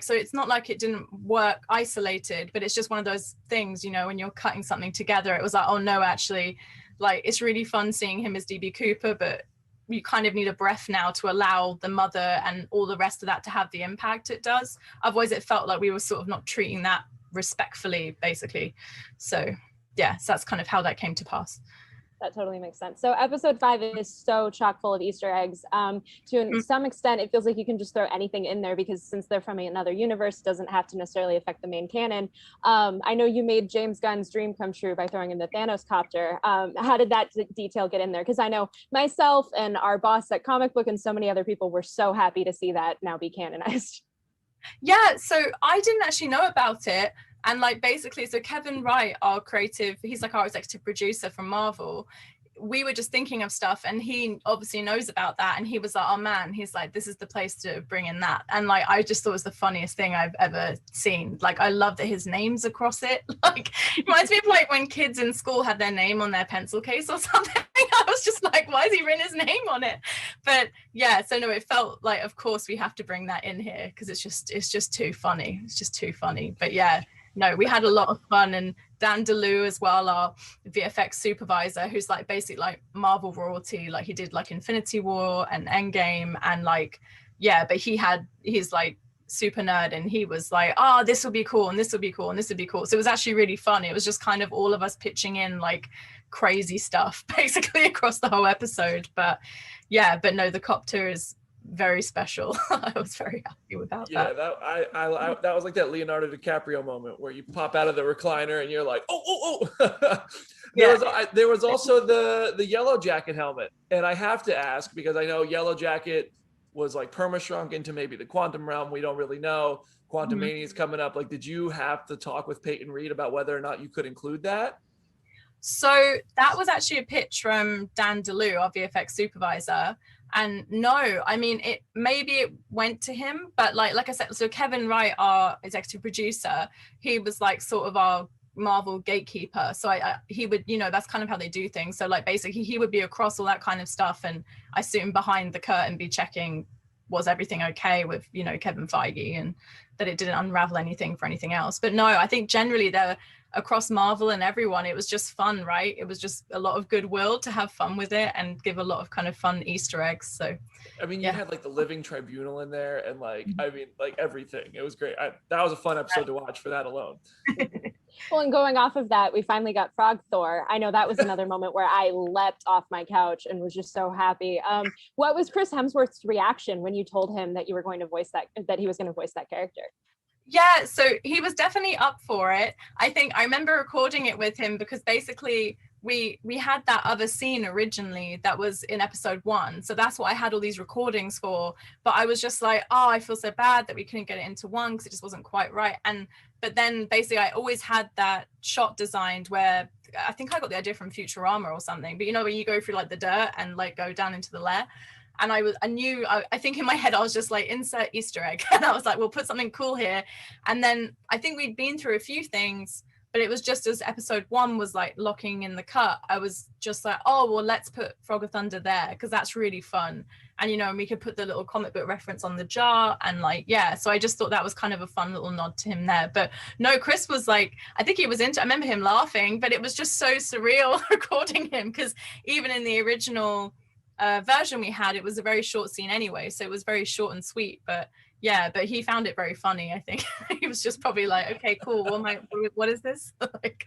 so it's not like it didn't work isolated, but it's just one of those things, you know, when you're cutting something together, it was like, oh no, actually, like it's really fun seeing him as DB Cooper, but you kind of need a breath now to allow the mother and all the rest of that to have the impact it does. Otherwise it felt like we were sort of not treating that respectfully, basically. So yeah, so that's kind of how that came to pass. That totally makes sense. So episode 5 is so chock full of Easter eggs. To some extent, it feels like you can just throw anything in there because since they're from another universe, it doesn't have to necessarily affect the main canon. I know you made James Gunn's dream come true by throwing in the Thanos copter. How did that detail get in there? Because I know myself and our boss at Comic Book and so many other people were so happy to see that now be canonized. Yeah, so I didn't actually know about it. And like basically, so Kevin Wright, our creative, he's like our executive producer from Marvel. We were just thinking of stuff and he obviously knows about that. And he was like, oh man, he's like, this is the place to bring in that. And like, I just thought it was the funniest thing I've ever seen. Like, I love that his name's across it. Like, it reminds me of like when kids in school had their name on their pencil case or something. I was just like, why has he written his name on it? But yeah, so no, it felt like, of course we have to bring that in here because it's just too funny. It's just too funny. But yeah, no, we had a lot of fun. And Dan DeLue as well, our VFX supervisor, who's like basically like Marvel royalty. Like he did like Infinity War and Endgame and like, yeah, but he's like super nerd and he was like, oh, this will be cool and this will be cool and this would be cool. So it was actually really fun. It was just kind of all of us pitching in like crazy stuff basically across the whole episode. But yeah, but no, the copter is very special. I was very happy about that. Yeah, that was like that Leonardo DiCaprio moment where you pop out of the recliner and you're like, oh. There was also the Yellow Jacket helmet, and I have to ask because I know Yellow Jacket was like perma-shrunk into maybe the quantum realm. We don't really know. Quantum Mania is coming up. Like, did you have to talk with Peyton Reed about whether or not you could include that? So that was actually a pitch from Dan DeLue, our VFX supervisor. And no, I mean, it went to him, but like I said, so Kevin Wright, our executive producer, he was like sort of our Marvel gatekeeper. So he would, you know, that's kind of how they do things. So like basically he would be across all that kind of stuff, and I assume behind the curtain be checking was everything okay with, you know, Kevin Feige, and that it didn't unravel anything for anything else. But no, I think generally they're across Marvel and everyone, it was just fun, right? It was just a lot of goodwill to have fun with it and give a lot of kind of fun Easter eggs. So I mean, you had like the Living Tribunal in there, and like, I mean, like everything. It was great. That was a fun episode to watch for that alone. Well, and going off of that, we finally got Frog Thor. I know that was another moment where I leapt off my couch and was just so happy. What was Chris Hemsworth's reaction when you told him that you were going to voice that he was going to voice that character? Yeah, so he was definitely up for it. I think I remember recording it with him because basically we had that other scene originally that was in episode 1. So that's what I had all these recordings for. But I was just like, oh, I feel so bad that we couldn't get it into 1 because it just wasn't quite right. But then basically I always had that shot designed where I think I got the idea from Futurama or something. But you know, when you go through like the dirt and like go down into the lair. And I think in my head, I was just like, insert Easter egg. And I was like, we'll put something cool here. And then I think we'd been through a few things, but it was just as episode 1 was like locking in the cut. I was just like, oh, well, let's put Frog of Thunder there because that's really fun. And, you know, and we could put the little comic book reference on the jar and like, yeah. So I just thought that was kind of a fun little nod to him there. But no, Chris was like, I think he was I remember him laughing, but it was just so surreal recording him because even in the original version we had, it was a very short scene anyway, so it was very short and sweet. But yeah, but he found it very funny. I think he was just probably like, okay, cool, what is this? Like,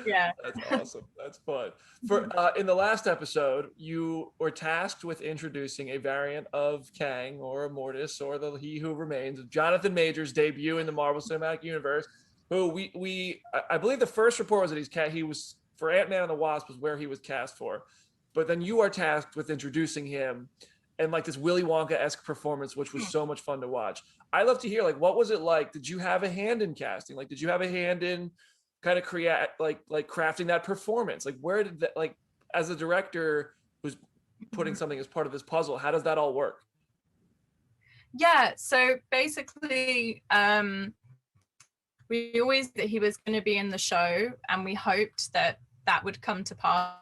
yeah, that's awesome. That's fun. For in the last episode, you were tasked with introducing a variant of Kang or Immortus or the He Who Remains, Jonathan Majors' debut in the Marvel Cinematic Universe, who I believe the first report was that he was for Ant-Man and the Wasp was where he was cast for. But then you are tasked with introducing him and like this Willy Wonka-esque performance, which was so much fun to watch. I'd love to hear, like, what was it like? Did you have a hand in casting? Like, did you have a hand in kind of like crafting that performance? Like, where did that, like, as a director who's putting something as part of this puzzle, how does that all work? Yeah, so basically, we always that he was going to be in the show, and we hoped that would come to pass,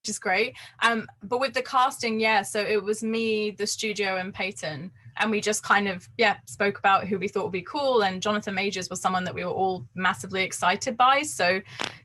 which is great. But with the casting, yeah, so it was me, the studio, and Peyton, and we just kind of spoke about who we thought would be cool, and Jonathan Majors was someone that we were all massively excited by. So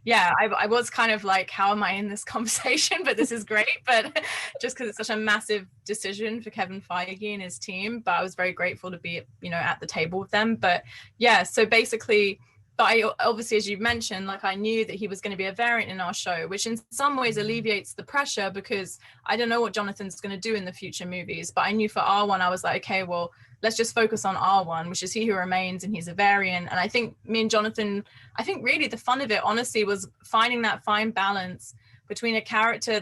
yeah, I was kind of like, how am I in this conversation? But this is great. But just because it's such a massive decision for Kevin Feige and his team, but I was very grateful to be, you know, at the table with them. But yeah, so basically, but I obviously, as you mentioned, like I knew that he was going to be a variant in our show, which in some ways alleviates the pressure because I don't know what Jonathan's going to do in the future movies. But I knew for R1, I was like, okay, well, let's just focus on R1, which is He Who Remains, and he's a variant. And I think me and Jonathan, I think really the fun of it, honestly, was finding that fine balance between a character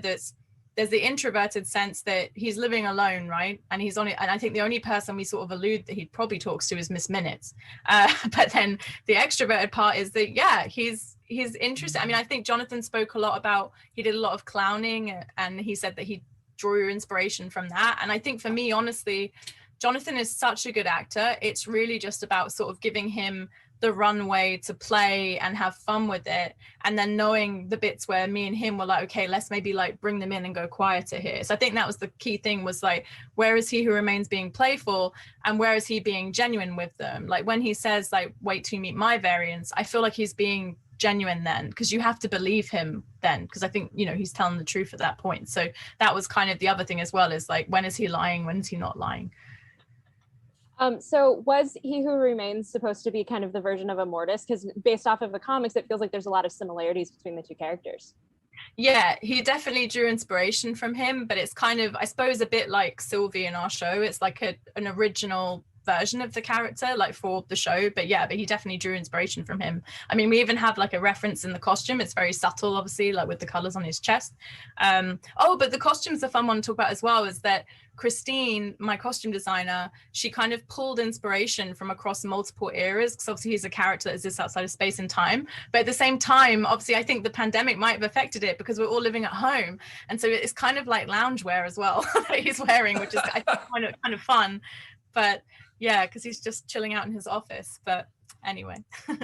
there's the introverted sense that he's living alone, right? And he's on it. And I think the only person we sort of allude that he probably talks to is Miss Minutes. But then the extroverted part is that, yeah, he's interested. I mean, I think Jonathan spoke a lot about, he did a lot of clowning, and he said that he drew inspiration from that. And I think for me, honestly, Jonathan is such a good actor. It's really just about sort of giving him the runway to play and have fun with it, and then knowing the bits where me and him were like, okay, let's maybe like bring them in and go quieter here. So I think that was the key thing, was like, where is He Who Remains being playful and where is he being genuine with them? Like when he says like, wait till you meet my variants, I feel like he's being genuine then, because you have to believe him then, because I think, you know, he's telling the truth at that point. So that was kind of the other thing as well, is like, when is he lying, when is he not lying? So was He Who Remains supposed to be kind of the version of Immortus? Because based off of the comics, it feels like there's a lot of similarities between the two characters. Yeah, he definitely drew inspiration from him, but it's kind of, I suppose, a bit like Sylvie in our show. It's like an original version of the character, like for the show. But yeah, but he definitely drew inspiration from him. I mean, we even have like a reference in the costume. It's very subtle, obviously, like with the colors on his chest. But the costume's a fun one to talk about as well, is that Christine, my costume designer, she kind of pulled inspiration from across multiple eras, because obviously he's a character that exists outside of space and time. But at the same time, obviously, I think the pandemic might have affected it because we're all living at home. And so it's kind of like loungewear as well that he's wearing, which is I think kind of fun. But yeah, because he's just chilling out in his office. But anyway.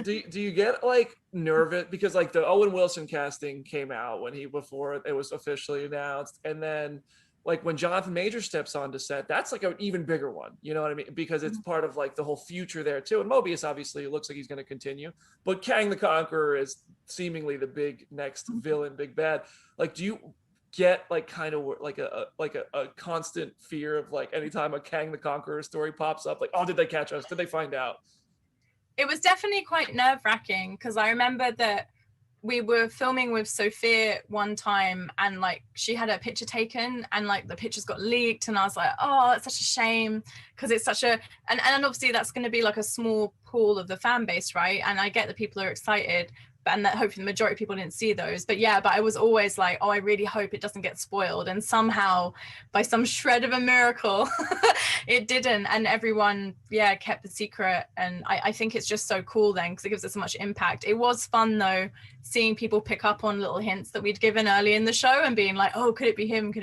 do you get like nervous because like the Owen Wilson casting came out before it was officially announced, and then like when Jonathan Major steps onto set, that's like an even bigger one. You know what I mean? Because it's part of like the whole future there too. And Mobius obviously it looks like he's going to continue, but Kang the Conqueror is seemingly the big next villain, big bad. Like, do you get like kind of like a constant fear of like anytime a Kang the Conqueror story pops up, like, oh, did they catch us? Did they find out? It was definitely quite nerve-wracking because I remember that we were filming with Sophia one time and like she had her picture taken and like the pictures got leaked and I was like, oh, it's such a shame because it's such a and obviously that's going to be like a small pool of the fan base, right? And I get that people are excited, and that hopefully the majority of people didn't see those, but I was always like, oh, I really hope it doesn't get spoiled, and somehow by some shred of a miracle it didn't, and everyone kept the secret. And I think it's just so cool then because it gives us so much impact. It was fun though seeing people pick up on little hints that we'd given early in the show and being like, oh, could it be him,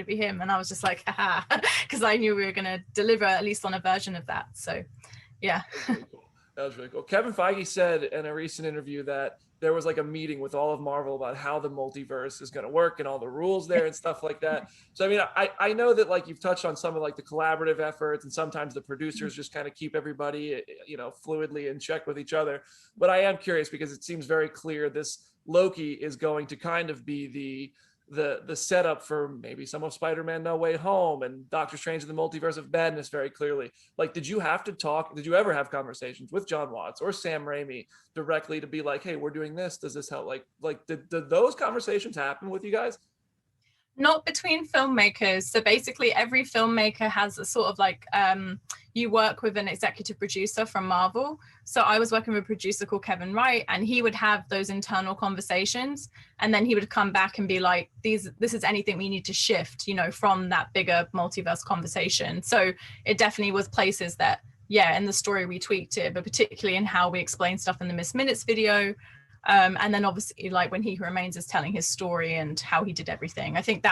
and I was just like, haha, because I knew we were going to deliver at least on a version of that. So yeah. That was really cool. Kevin Feige said in a recent interview that there was like a meeting with all of Marvel about how the multiverse is going to work and all the rules there and stuff like that. So, I mean, I know that like you've touched on some of like the collaborative efforts and sometimes the producers just kind of keep everybody, you know, fluidly in check with each other. But I am curious because it seems very clear this Loki is going to kind of be the setup for maybe some of Spider-Man No Way Home and Doctor Strange in the Multiverse of Madness very clearly. Like, did you ever have conversations with John Watts or Sam Raimi directly to be like, hey, we're doing this, does this help? Like did those conversations happen with you guys? Not between filmmakers. So basically every filmmaker has a sort of like you work with an executive producer from Marvel. So I was working with a producer called Kevin Wright, and he would have those internal conversations, and then he would come back and be like, this is anything we need to shift, you know, from that bigger multiverse conversation. So it definitely was places that in the story we tweaked it, but particularly in how we explain stuff in the Miss Minutes video. And then obviously like when He Who Remains is telling his story and how he did everything. I think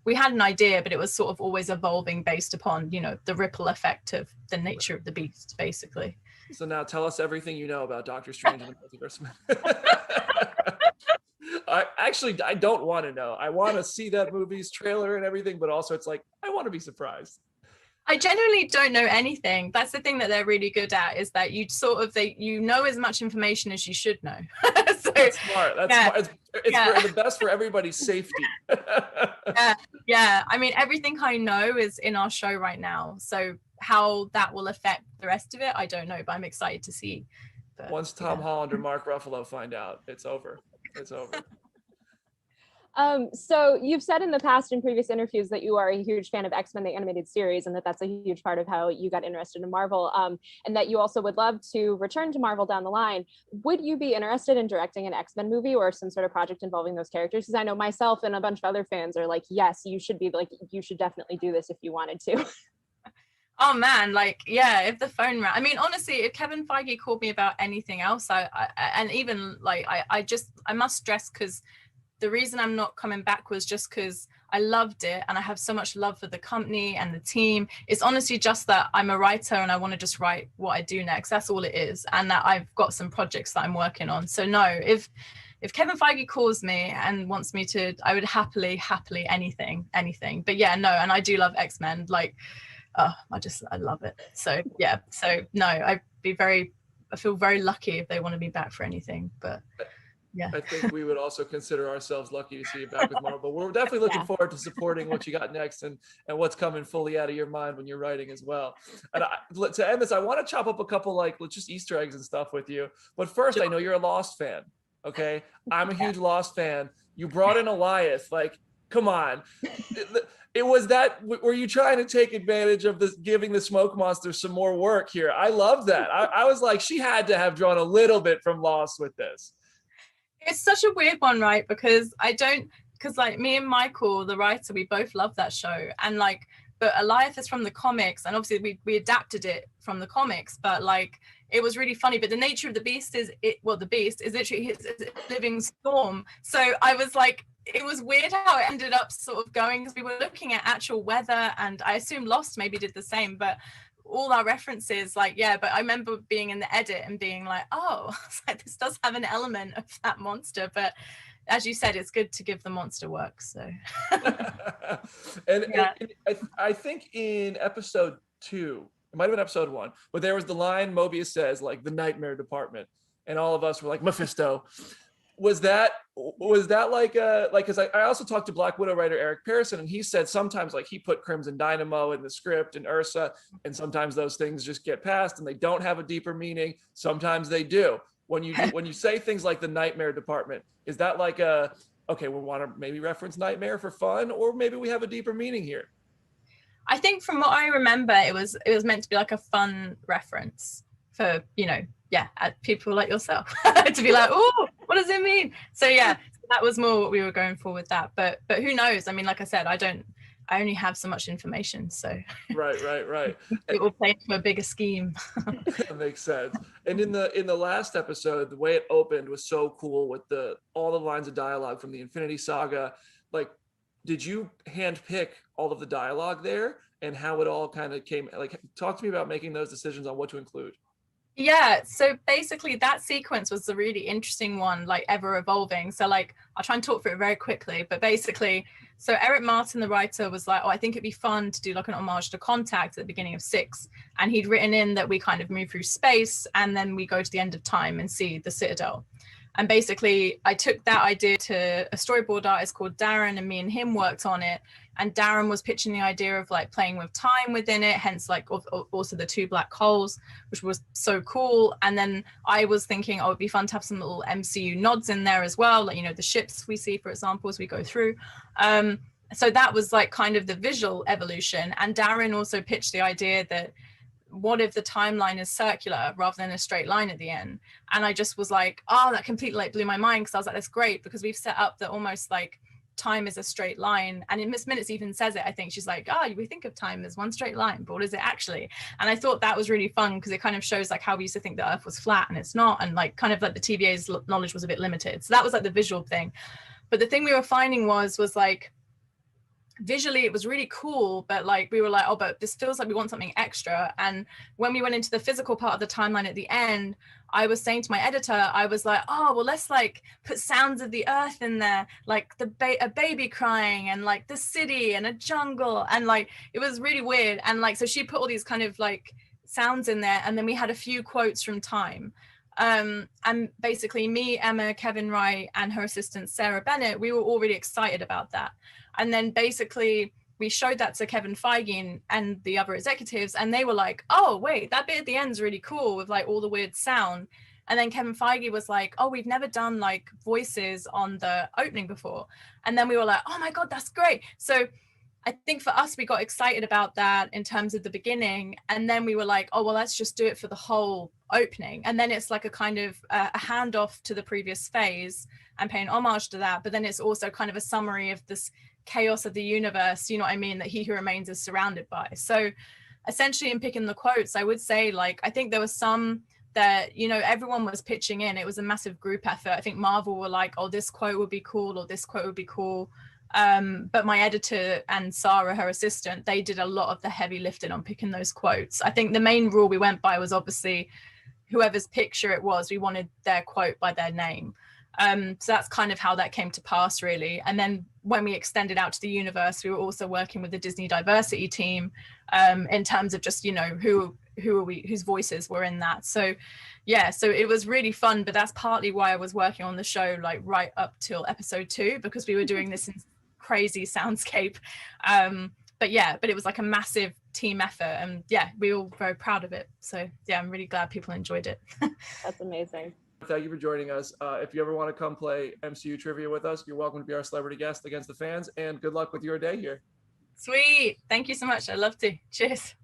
we had an idea, but it was sort of always evolving based upon, you know, the ripple effect of the nature of the beast, basically. So now tell us everything you know about Doctor Strange and the Multiverse. I don't want to know. I want to see that movie's trailer and everything, but also it's like, I want to be surprised. I generally don't know anything. That's the thing that they're really good at, is that you you know as much information as you should know. So, that's smart. Smart. It's the best for everybody's safety. Yeah. I mean, everything I know is in our show right now. So how that will affect the rest of it, I don't know, but I'm excited to see. But, once Tom Holland or Mark Ruffalo find out, it's over. It's over. So you've said in the past in previous interviews that you are a huge fan of X-Men, the animated series, and that's a huge part of how you got interested in Marvel, and that you also would love to return to Marvel down the line. Would you be interested in directing an X-Men movie or some sort of project involving those characters? Because I know myself and a bunch of other fans are like, yes, you should definitely do this if you wanted to. Oh man, like, yeah, if the phone rang. I mean, honestly, if Kevin Feige called me about anything else, I must stress, because the reason I'm not coming back was just because I loved it and I have so much love for the company and the team. It's honestly just that I'm a writer and I want to just write what I do next. That's all it is. And that I've got some projects that I'm working on. So no, if Kevin Feige calls me and wants me to, I would happily anything. But yeah, no, and I do love X-Men. Like, I love it. So yeah, so no, I feel very lucky if they want to be back for anything. But yeah, I think we would also consider ourselves lucky to see you back with Marvel. We're definitely looking forward to supporting what you got next and what's coming fully out of your mind when you're writing as well. And to end this, I want to chop up a couple just Easter eggs and stuff with you. But first, I know you're a Lost fan. Okay, I'm a huge Lost fan. You brought in Elias. Like, come on. Were you trying to take advantage of this, giving the smoke monster some more work here? I love that. I was like, she had to have drawn a little bit from Lost with this. It's such a weird one, right? Because like me and Michael, the writer, we both love that show. And like, but Elias is from the comics, and obviously we adapted it from the comics, but like, it was really funny. But the nature of the beast the beast is literally his living storm. So I was like, it was weird how it ended up sort of going, because we were looking at actual weather, and I assume Lost maybe did the same, but all our references, like, yeah, but I remember being in the edit and being like, oh, like, this does have an element of that monster, but as you said, it's good to give the monster work. So and yeah. I think in episode 2, it might have been episode 1, but there was the line Mobius says, like, the nightmare department, and all of us were like, Mephisto. Was that like because I also talked to Black Widow writer Eric Pearson, and he said sometimes, like, he put Crimson Dynamo in the script and Ursa, and sometimes those things just get passed and they don't have a deeper meaning. Sometimes they do. When you say things like the nightmare department, is that like okay, we want to maybe reference nightmare for fun, or maybe we have a deeper meaning here? I think from what I remember, it was meant to be like a fun reference for, people like yourself to be like, oh, what does it mean? So yeah, that was more what we were going for with that. But who knows? I mean, like I said, I only have so much information. So Right. It will play into a bigger scheme. That makes sense. And in the last episode, the way it opened was so cool with all the lines of dialogue from the Infinity Saga. Like, did you handpick all of the dialogue there, and how it all kind of came? Like, talk to me about making those decisions on what to include. Yeah, so basically that sequence was the really interesting one, like, ever evolving. So, like, I'll try and talk through it very quickly, but basically, so Eric Martin, the writer, was like, oh, I think it'd be fun to do like an homage to Contact at the beginning of 6. And he'd written in that we kind of move through space and then we go to the end of time and see the Citadel. And basically, I took that idea to a storyboard artist called Darren, and me and him worked on it. And Darren was pitching the idea of, like, playing with time within it, hence, like, also the 2 black holes, which was so cool. And then I was thinking, oh, it'd be fun to have some little MCU nods in there as well, like, the ships we see, for example, as we go through. So that was, like, kind of the visual evolution. And Darren also pitched the idea that, what if the timeline is circular rather than a straight line at the end? And I just was like, oh, that completely, like, blew my mind, because I was like, that's great, because we've set up that almost, like, time is a straight line. And in Miss Minutes even says it, I think. She's like, oh, we think of time as one straight line, but what is it actually? And I thought that was really fun, because it kind of shows, like, how we used to think the Earth was flat and it's not, and, like, kind of like the TVA's knowledge was a bit limited. So that was, like, the visual thing. But the thing we were finding was like, visually it was really cool, but, like, we were like, oh, but this feels like we want something extra. And when we went into the physical part of the timeline at the end, I was saying to my editor, I was like, oh, well, let's, like, put sounds of the earth in there, like a baby crying, and, like, the city and a jungle, and, like, it was really weird. And, like, so she put all these kind of, like, sounds in there, and then we had a few quotes from time. And basically me, Emma, Kevin Wright, and her assistant Sarah Bennett, we were all really excited about that. And then basically we showed that to Kevin Feige and the other executives, and they were like, oh, wait, that bit at the end is really cool with, like, all the weird sound. And then Kevin Feige was like, oh, we've never done, like, voices on the opening before. And then we were like, oh my God, that's great. So I think for us, we got excited about that in terms of the beginning. And then we were like, oh, well, let's just do it for the whole opening. And then it's like a kind of a handoff to the previous phase and paying homage to that. But then it's also kind of a summary of this chaos of the universe, you know what I mean, that He Who Remains is surrounded by. So essentially, in picking the quotes, I would say, like, I think there was some that, everyone was pitching in. It was a massive group effort. I think Marvel were like, oh, this quote would be cool, or this quote would be cool. But my editor and Sarah, her assistant, they did a lot of the heavy lifting on picking those quotes. I think the main rule we went by was obviously whoever's picture it was, we wanted their quote by their name. So that's kind of how that came to pass, really. And then when we extended out to the universe, we were also working with the Disney diversity team in terms of just, who are we, whose voices were in that. So yeah, so it was really fun, but that's partly why I was working on the show, like, right up till episode 2, because we were doing this crazy soundscape. But it was like a massive team effort, and yeah, we were all very proud of it. So yeah, I'm really glad people enjoyed it. That's amazing. Thank you for joining us. If you ever want to come play MCU trivia with us, you're welcome to be our celebrity guest against the fans, and good luck with your day here. Sweet. Thank you so much. I'd love to. Cheers.